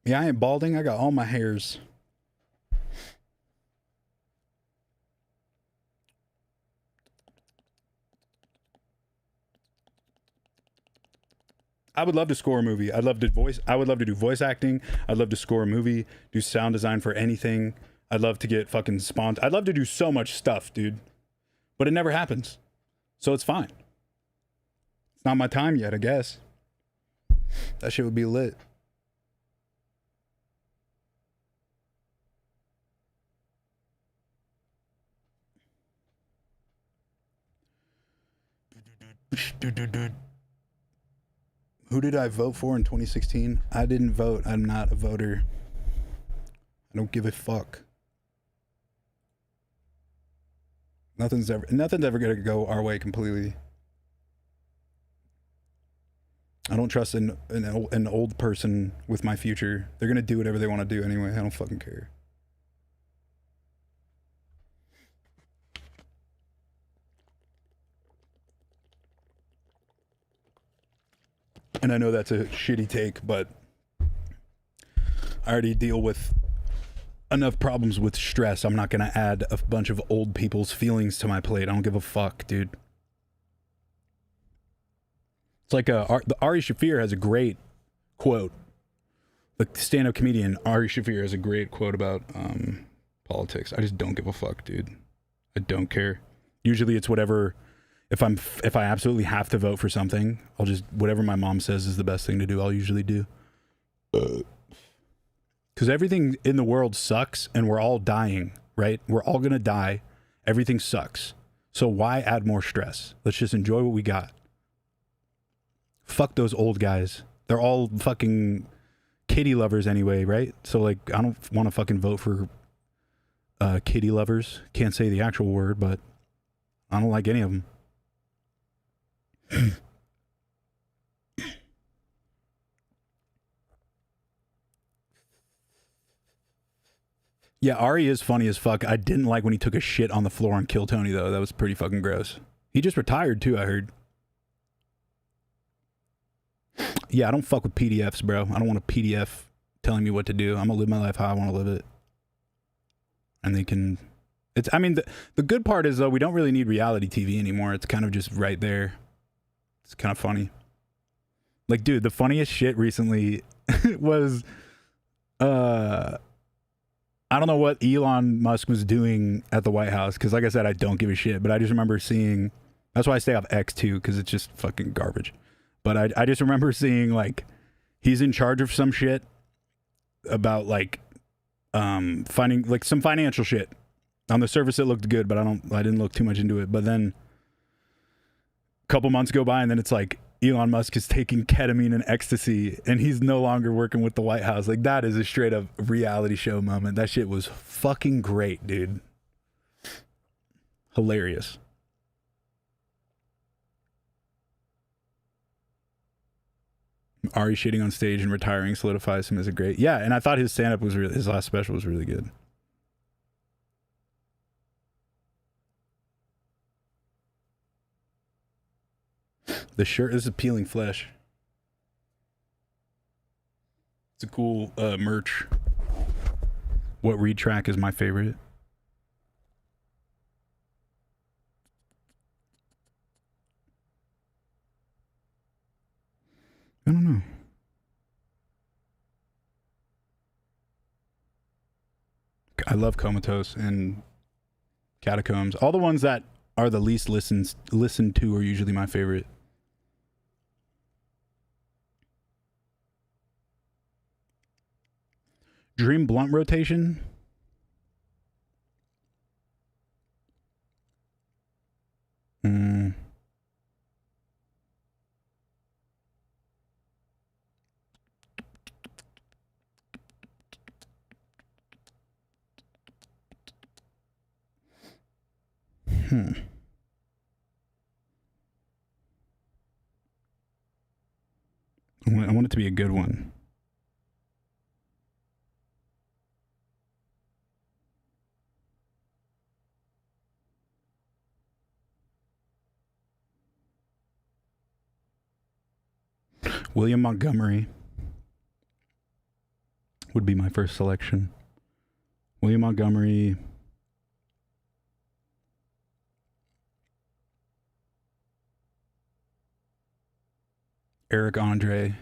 Yeah, I ain't balding. I got all my hairs. I would love to score a movie. I would love to do voice acting. I'd love to score a movie, do sound design for anything. I'd love to get fucking sponsored. I'd love to do so much stuff, dude. But it never happens. So it's fine. It's not my time yet, I guess. That shit would be lit. Who did I vote for in 2016? I didn't vote. I'm not a voter. I don't give a fuck. Nothing's ever gonna go our way completely. I don't trust an old person with my future. They're gonna do whatever they want to do anyway. I don't fucking care. And I know that's a shitty take, but I already deal with enough problems with stress. I'm not going to add a bunch of old people's feelings to my plate. I don't give a fuck, dude. It's like Ari Shaffir has a great quote. The stand-up comedian Ari Shaffir has a great quote about politics. I just don't give a fuck, dude. I don't care. Usually it's whatever... If I absolutely have to vote for something, I'll just, whatever my mom says is the best thing to do, I'll usually do. Because everything in the world sucks and we're all dying, right? We're all going to die. Everything sucks. So why add more stress? Let's just enjoy what we got. Fuck those old guys. They're all fucking kitty lovers anyway, right? So like, I don't want to fucking vote for kitty lovers. Can't say the actual word, but I don't like any of them. Yeah, Ari is funny as fuck. I didn't like when he took a shit on the floor on Kill Tony, though. That was pretty fucking gross. He just retired, too, I heard. Yeah, I don't fuck with PDFs, bro. I don't want a PDF telling me what to do. I'm gonna live my life how I want to live it. And they can... I mean, the good part is, though, we don't really need reality TV anymore. It's kind of just right there. It's kind of funny. Like, dude, the funniest shit recently was, I don't know what Elon Musk was doing at the White House, because like I said, I don't give a shit, but I just remember seeing, that's why I stay off X too, because it's just fucking garbage. But I just remember seeing, like, he's in charge of some shit about, like, finding, like, some financial shit. On the surface, it looked good, but I didn't look too much into it. But then couple months go by and then it's like Elon Musk is taking ketamine and ecstasy and he's no longer working with the White House. Like, that is a straight up reality show moment. That shit was fucking great, dude. Hilarious. Ari shitting on stage and retiring solidifies him as a great... Yeah, and I thought his stand-up was his last special was really good. The shirt is Peeling Flesh. It's a cool merch. What read track is my favorite? I don't know. I love Comatose and Catacombs. All the ones that are the least listened to are usually my favorite. Dream Blunt rotation. I want it to be a good one. William Montgomery would be my first selection. William Montgomery. Eric Andre.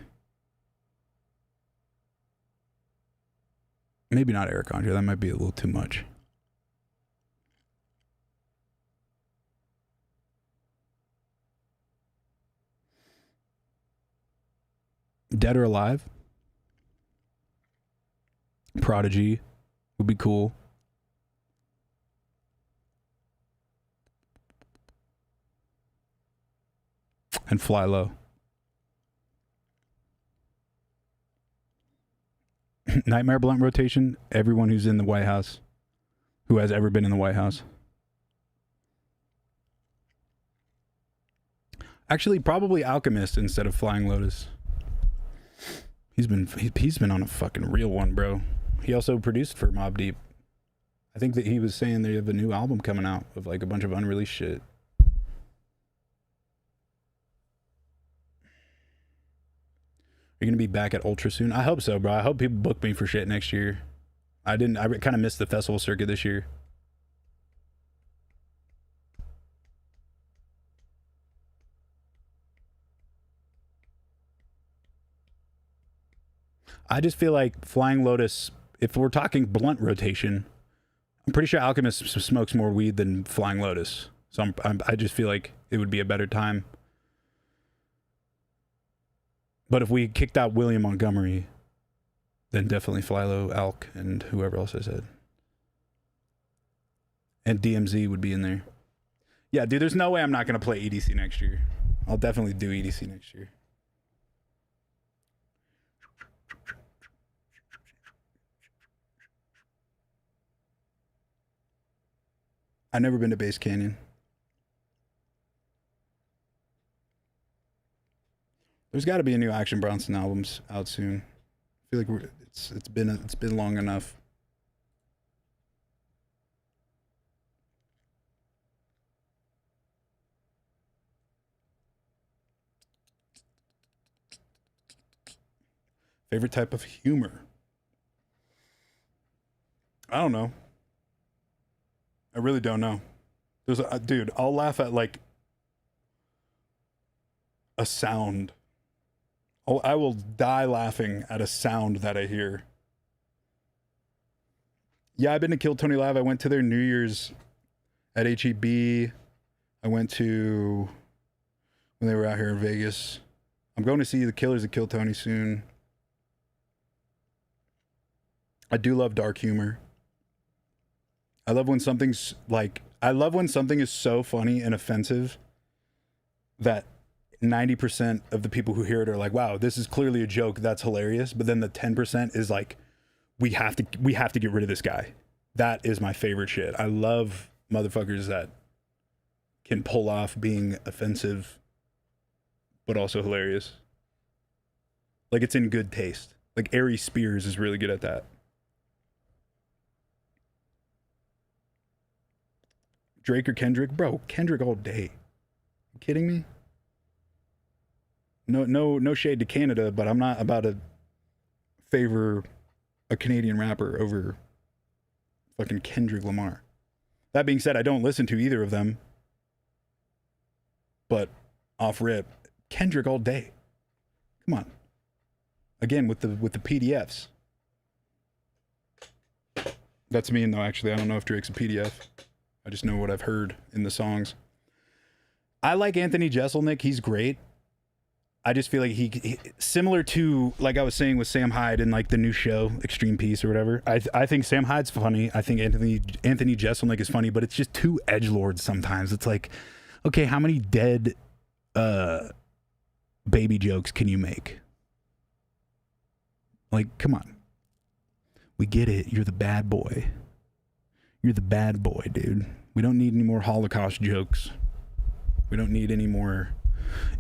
Maybe not Eric Andre. That might be a little too much. Dead or Alive. Prodigy would be cool. And Fly Low. Nightmare Blunt rotation. Everyone who's in the White House, who has ever been in the White House. Actually, probably Alchemist instead of Flying Lotus. He's been on a fucking real one, bro. He also produced for Mobb Deep. I think that he was saying they have a new album coming out of like a bunch of unreleased shit. Are you gonna be back at Ultra soon? I hope so, bro. I hope people book me for shit next year. I kind of missed the festival circuit this year. I just feel like Flying Lotus, if we're talking blunt rotation, I'm pretty sure Alchemist smokes more weed than Flying Lotus. So I just feel like it would be a better time. But if we kicked out William Montgomery, then definitely Fly Low, Alk, and whoever else I said. And DMZ would be in there. Yeah, dude, there's no way I'm not going to play EDC next year. I'll definitely do EDC next year. I've never been to Base Canyon. There's got to be a new Action Bronson albums out soon. I feel like it's been long enough. Favorite type of humor? I don't know. I really don't know. There's a dude, I'll laugh at like a sound. I will die laughing at a sound that I hear. Yeah, I've been to Kill Tony Live. I went to their New Year's at HEB. I went to when they were out here in Vegas. I'm going to see the Killers of Kill Tony soon. I do love dark humor. I love when something's like, I love when something is so funny and offensive that 90% of the people who hear it are like, wow, this is clearly a joke. That's hilarious. But then the 10% is like, we have to get rid of this guy. That is my favorite shit. I love motherfuckers that can pull off being offensive, but also hilarious. Like it's in good taste. Like Ari Spears is really good at that. Drake or Kendrick? Bro, Kendrick all day. You kidding me? No shade to Canada, but I'm not about to favor a Canadian rapper over fucking Kendrick Lamar. That being said, I don't listen to either of them. But off rip, Kendrick all day. Come on. Again, with the PDFs. That's mean though, actually. I don't know if Drake's a PDF. I just know what I've heard in the songs. I like Anthony Jeselnik. He's great. I just feel like he similar to, like I was saying with Sam Hyde in like the new show, Extreme Peace or whatever. I think Sam Hyde's funny. I think Anthony Jeselnik is funny, but it's just too edgelords sometimes. It's like, okay, how many dead baby jokes can you make? Like, come on. We get it. You're the bad boy. You're the bad boy, dude. We don't need any more Holocaust jokes. We don't need any more,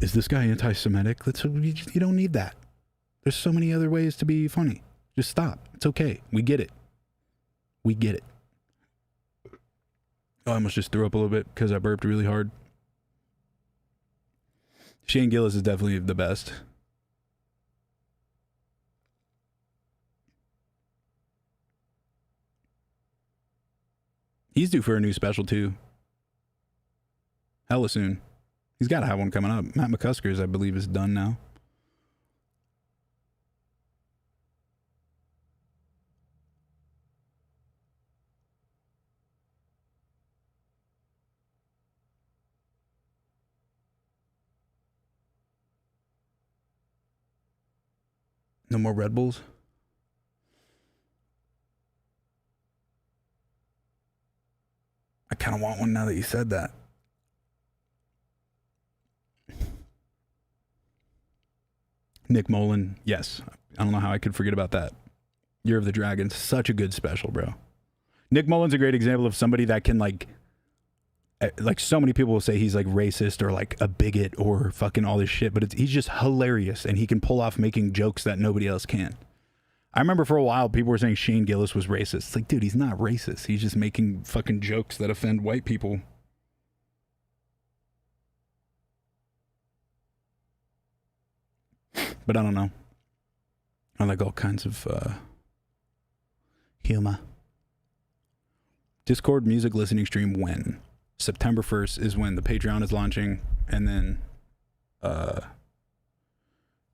is this guy anti-Semitic? You don't need that. There's so many other ways to be funny. Just stop. It's okay. We get it. We get it. Oh, I almost just threw up a little bit because I burped really hard. Shane Gillis is definitely the best. He's due for a new special too. Hella soon. He's got to have one coming up. Matt McCusker's, I believe, is done now. No more Red Bulls? I kind of want one now that you said that. Nick Mullen, yes. I don't know how I could forget about that. Year of the Dragon, such a good special, bro. Nick Mullen's a great example of somebody that can like so many people will say he's like racist or like a bigot or fucking all this shit, but he's just hilarious and he can pull off making jokes that nobody else can. I remember for a while people were saying Shane Gillis was racist. It's like, dude, he's not racist. He's just making fucking jokes that offend white people. But I don't know. I like all kinds of humor. Discord music listening stream when? September 1st is when the Patreon is launching, and then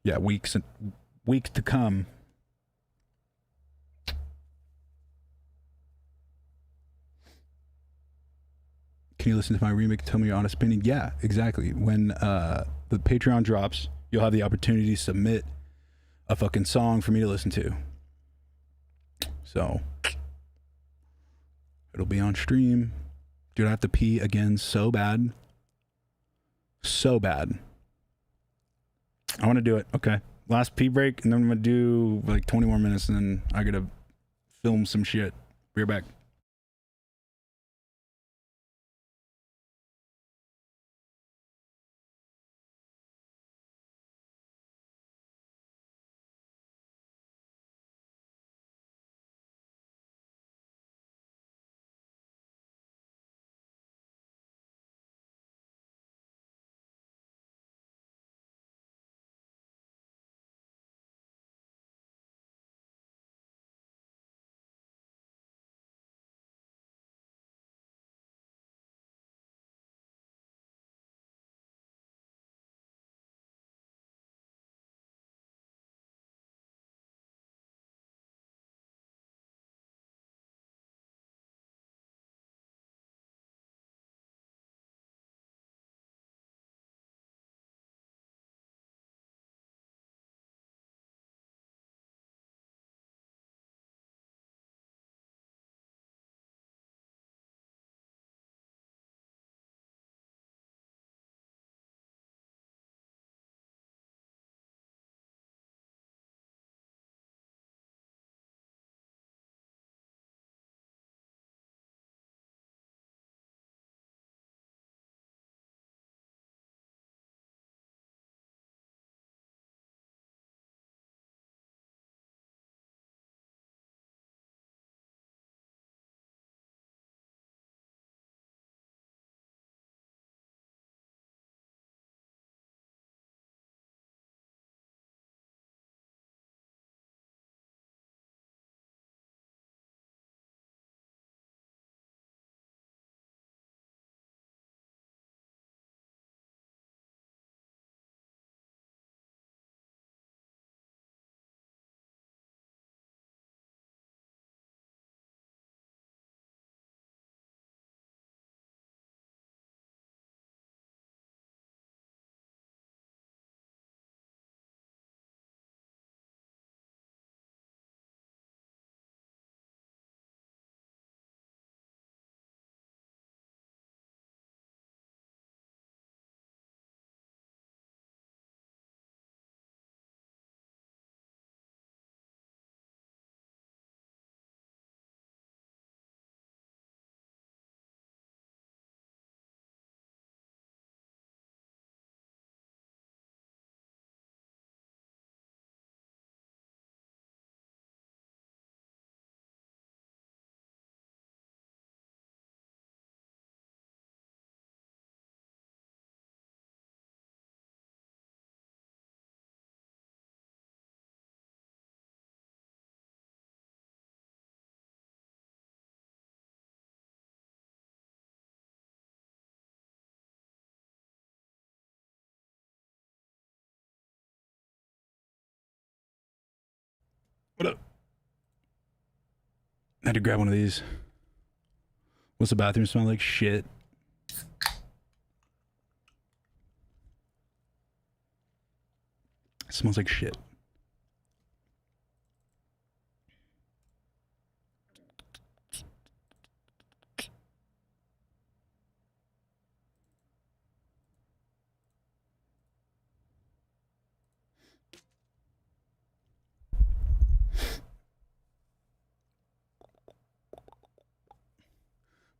yeah, weeks to come. Can you listen to my remake and tell me your honest opinion? Yeah, exactly. When the Patreon drops, you'll have the opportunity to submit a fucking song for me to listen to. So it'll be on stream. Dude, I have to pee again so bad. So bad. I want to do it. Okay. Last pee break, and then I'm going to do like 20 more minutes, and then I got to film some shit. Be right back. What up? I had to grab one of these. What's the bathroom smell like? Shit. It smells like shit.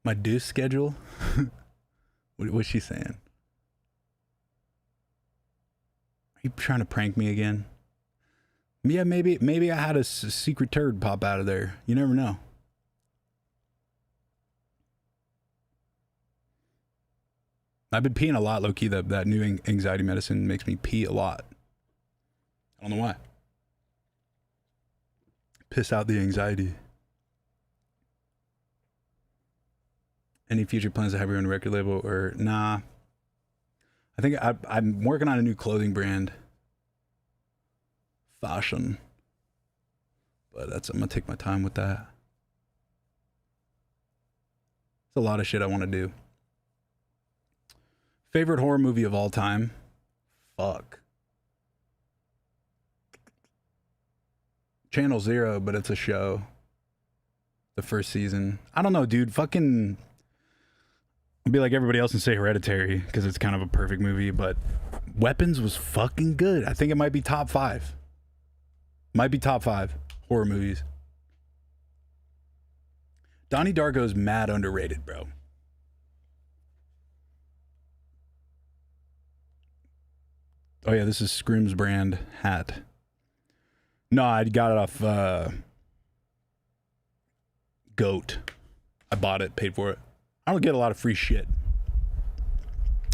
My deuce schedule? What's she saying? Are you trying to prank me again? Yeah, maybe I had a secret turd pop out of there. You never know. I've been peeing a lot, low-key. That new anxiety medicine makes me pee a lot. I don't know why. Piss out the anxiety. Any future plans to have your own record label or nah? I think I'm working on a new clothing brand. Fashion. But I'm gonna take my time with that. It's a lot of shit I want to do. Favorite horror movie of all time? Fuck. Channel Zero, but it's a show. The first season. I don't know, dude. Fucking... I'll be like everybody else and say Hereditary because it's kind of a perfect movie, but Weapons was fucking good. I think it might be top 5. Might be top 5 horror movies. Donnie Darko's mad underrated, bro. Oh yeah, this is Scrim's brand hat. No, I got it off Goat. I bought it, paid for it. I don't get a lot of free shit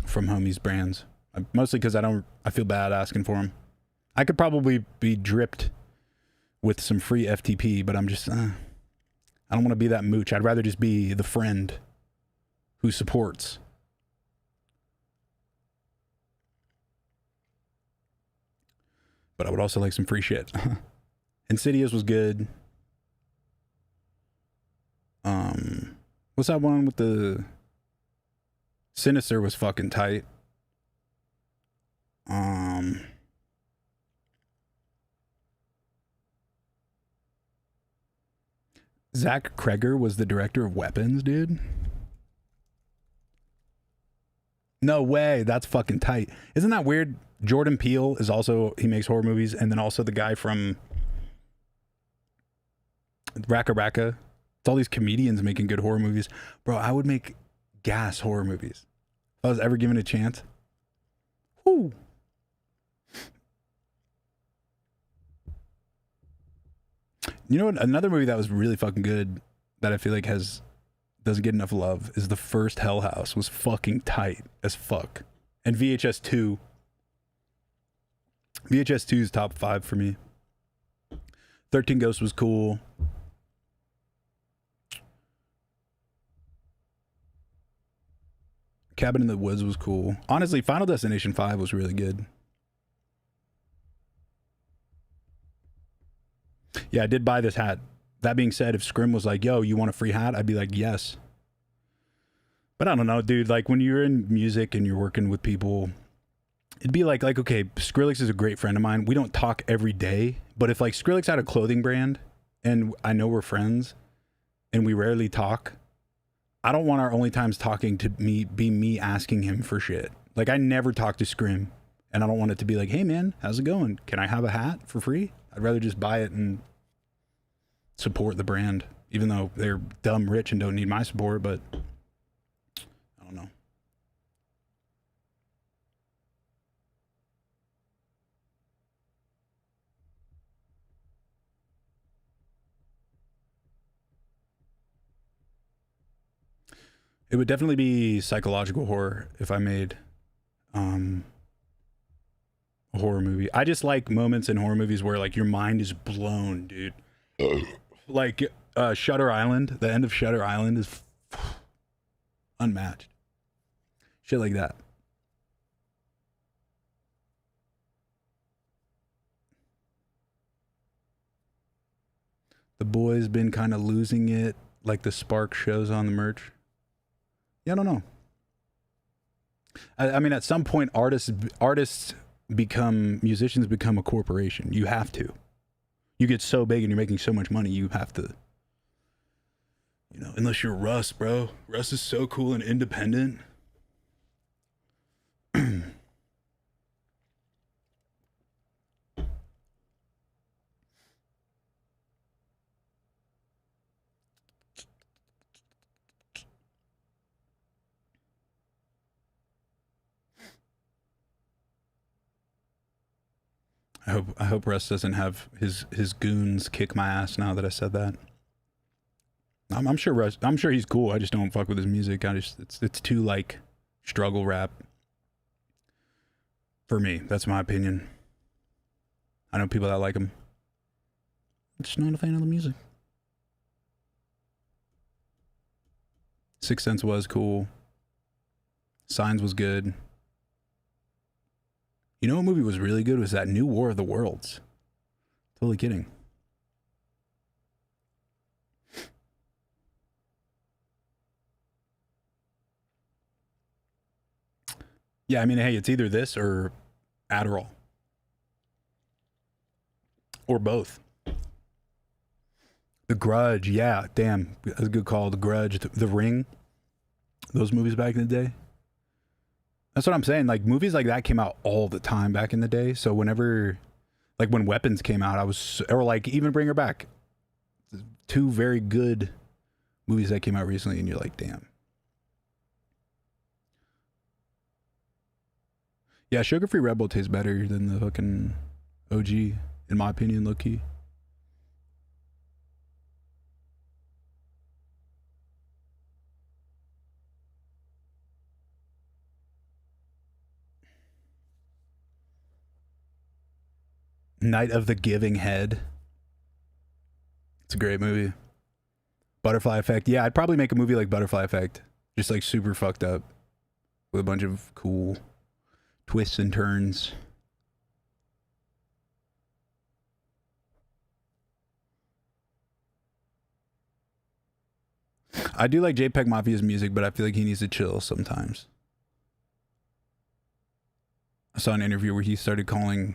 from homies brands. Mostly because I feel bad asking for them. I could probably be dripped with some free FTP, but I'm just, I don't want to be that mooch. I'd rather just be the friend who supports. But I would also like some free shit. Insidious was good. What's that one with the Sinister was fucking tight. Zach Kreger was the director of Weapons, dude. No way, that's fucking tight. Isn't that weird? Jordan Peele is also, he makes horror movies, and then also the guy from Raka Raka. It's all these comedians making good horror movies. Bro, I would make gas horror movies. If I was ever given a chance. Whoo. You know what? Another movie that was really fucking good that I feel like doesn't get enough love is the first Hell House. Was fucking tight as fuck. And VHS 2. VHS 2 is top 5 for me. 13 Ghosts was cool. Cabin in the Woods was cool. Honestly, Final Destination 5 was really good. Yeah, I did buy this hat. That being said, if Scrim was like, yo, you want a free hat? I'd be like, yes. But I don't know, dude. Like, when you're in music and you're working with people, it'd be like, okay, Skrillex is a great friend of mine. We don't talk every day. But if, like, Skrillex had a clothing brand and I know we're friends and we rarely talk, I don't want our only times talking to be me asking him for shit. Like, I never talk to Scrim, and I don't want it to be like, hey man, how's it going? Can I have a hat for free? I'd rather just buy it and support the brand, even though they're dumb rich and don't need my support, but I don't know. It would definitely be psychological horror if I made a horror movie. I just like moments in horror movies where like your mind is blown, dude. Like Shutter Island. The end of Shutter Island is unmatched. Shit like that. The boys been kind of losing it, like the spark shows on the merch. Yeah, I don't know. I mean, at some point, musicians become a corporation. You have to. You get so big and you're making so much money, you have to. You know, unless you're Russ, bro. Russ is so cool and independent. I hope Russ doesn't have his goons kick my ass now that I said that. I'm sure Russ. I'm sure he's cool. I just don't fuck with his music. It's too like struggle rap for me. That's my opinion. I know people that like him. I'm just not a fan of the music. Sixth Sense was cool. Signs was good. You know what movie was really good? Was that new War of the Worlds. Totally kidding. Yeah, I mean, hey, it's either this or Adderall. Or both. The Grudge, yeah, damn. That's a good call. The Grudge, The Ring. Those movies back in the day. That's what I'm saying. Like, movies like that came out all the time back in the day. So whenever, like when Weapons came out, or like even Bring Her Back. Two very good movies that came out recently, and you're like, damn. Yeah, Sugar Free Red Bull tastes better than the fucking OG, in my opinion, low key. Night of the Giving Head. It's a great movie. Butterfly Effect. Yeah, I'd probably make a movie like Butterfly Effect. Just like super fucked up. With a bunch of cool twists and turns. I do like JPEG Mafia's music, but I feel like he needs to chill sometimes. I saw an interview where he started calling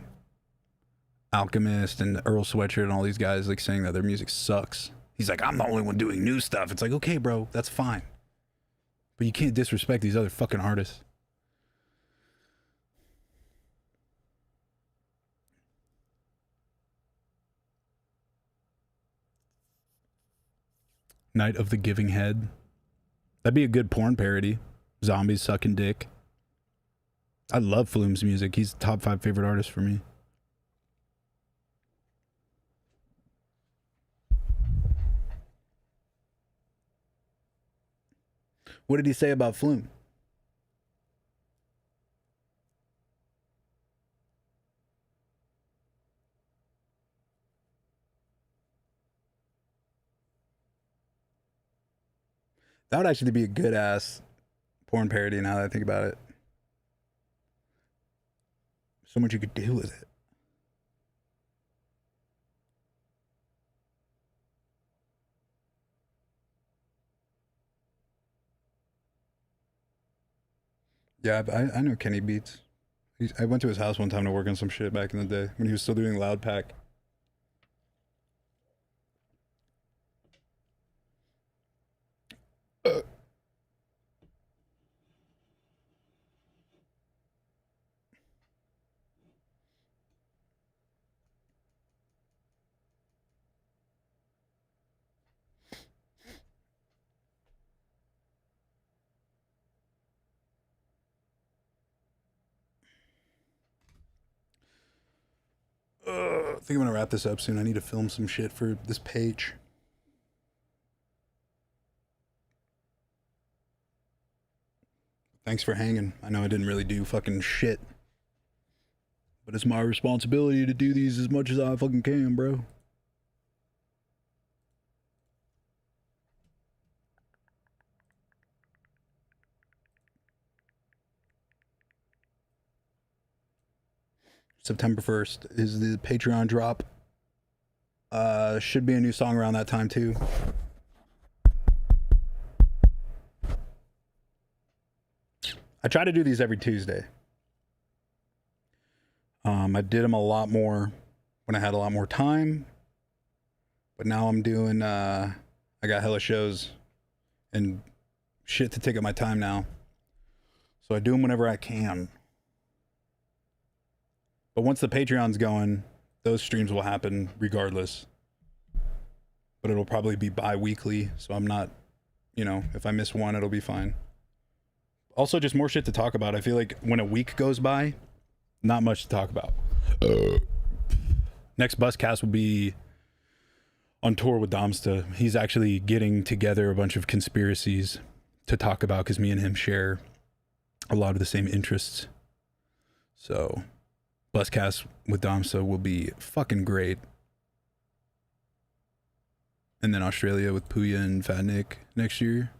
Alchemist and Earl Sweatshirt and all these guys like saying that their music sucks. He's like, I'm the only one doing new stuff. It's like, okay, bro, that's fine. But you can't disrespect these other fucking artists. Night of the Giving Head. That'd be a good porn parody. Zombies sucking dick. I love Flume's music. He's top 5 favorite artist for me. What did he say about Flume? That would actually be a good ass porn parody now that I think about it. So much you could do with it. Yeah, I know Kenny Beats. I went to his house one time to work on some shit back in the day when he was still doing Loud Pack. I think I'm gonna wrap this up soon. I need to film some shit for this page. Thanks for hanging. I know I didn't really do fucking shit, but it's my responsibility to do these as much as I fucking can, bro. September 1st is the Patreon drop. Should be a new song around that time too. I try to do these every Tuesday. I did them a lot more when I had a lot more time, but now I'm doing, I got hella shows and shit to take up my time now. So I do them whenever I can. But once the Patreon's going, those streams will happen regardless. But it'll probably be bi-weekly, so I'm not, you know, if I miss one, it'll be fine. Also, just more shit to talk about. I feel like when a week goes by, not much to talk about. Next Buscast will be on tour with Domsta. He's actually getting together a bunch of conspiracies to talk about because me and him share a lot of the same interests. So, Buscast with Domsta will be fucking great. And then Australia with Puya and Fat Nick next year.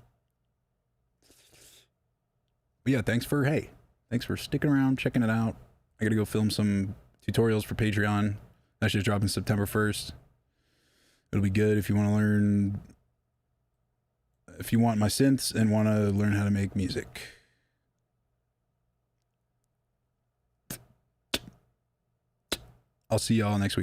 But yeah, thanks for sticking around, checking it out. I gotta go film some tutorials for Patreon. That shit's dropping September 1st. It'll be good if you want to learn, if you want my synths and want to learn how to make music. I'll see y'all next week.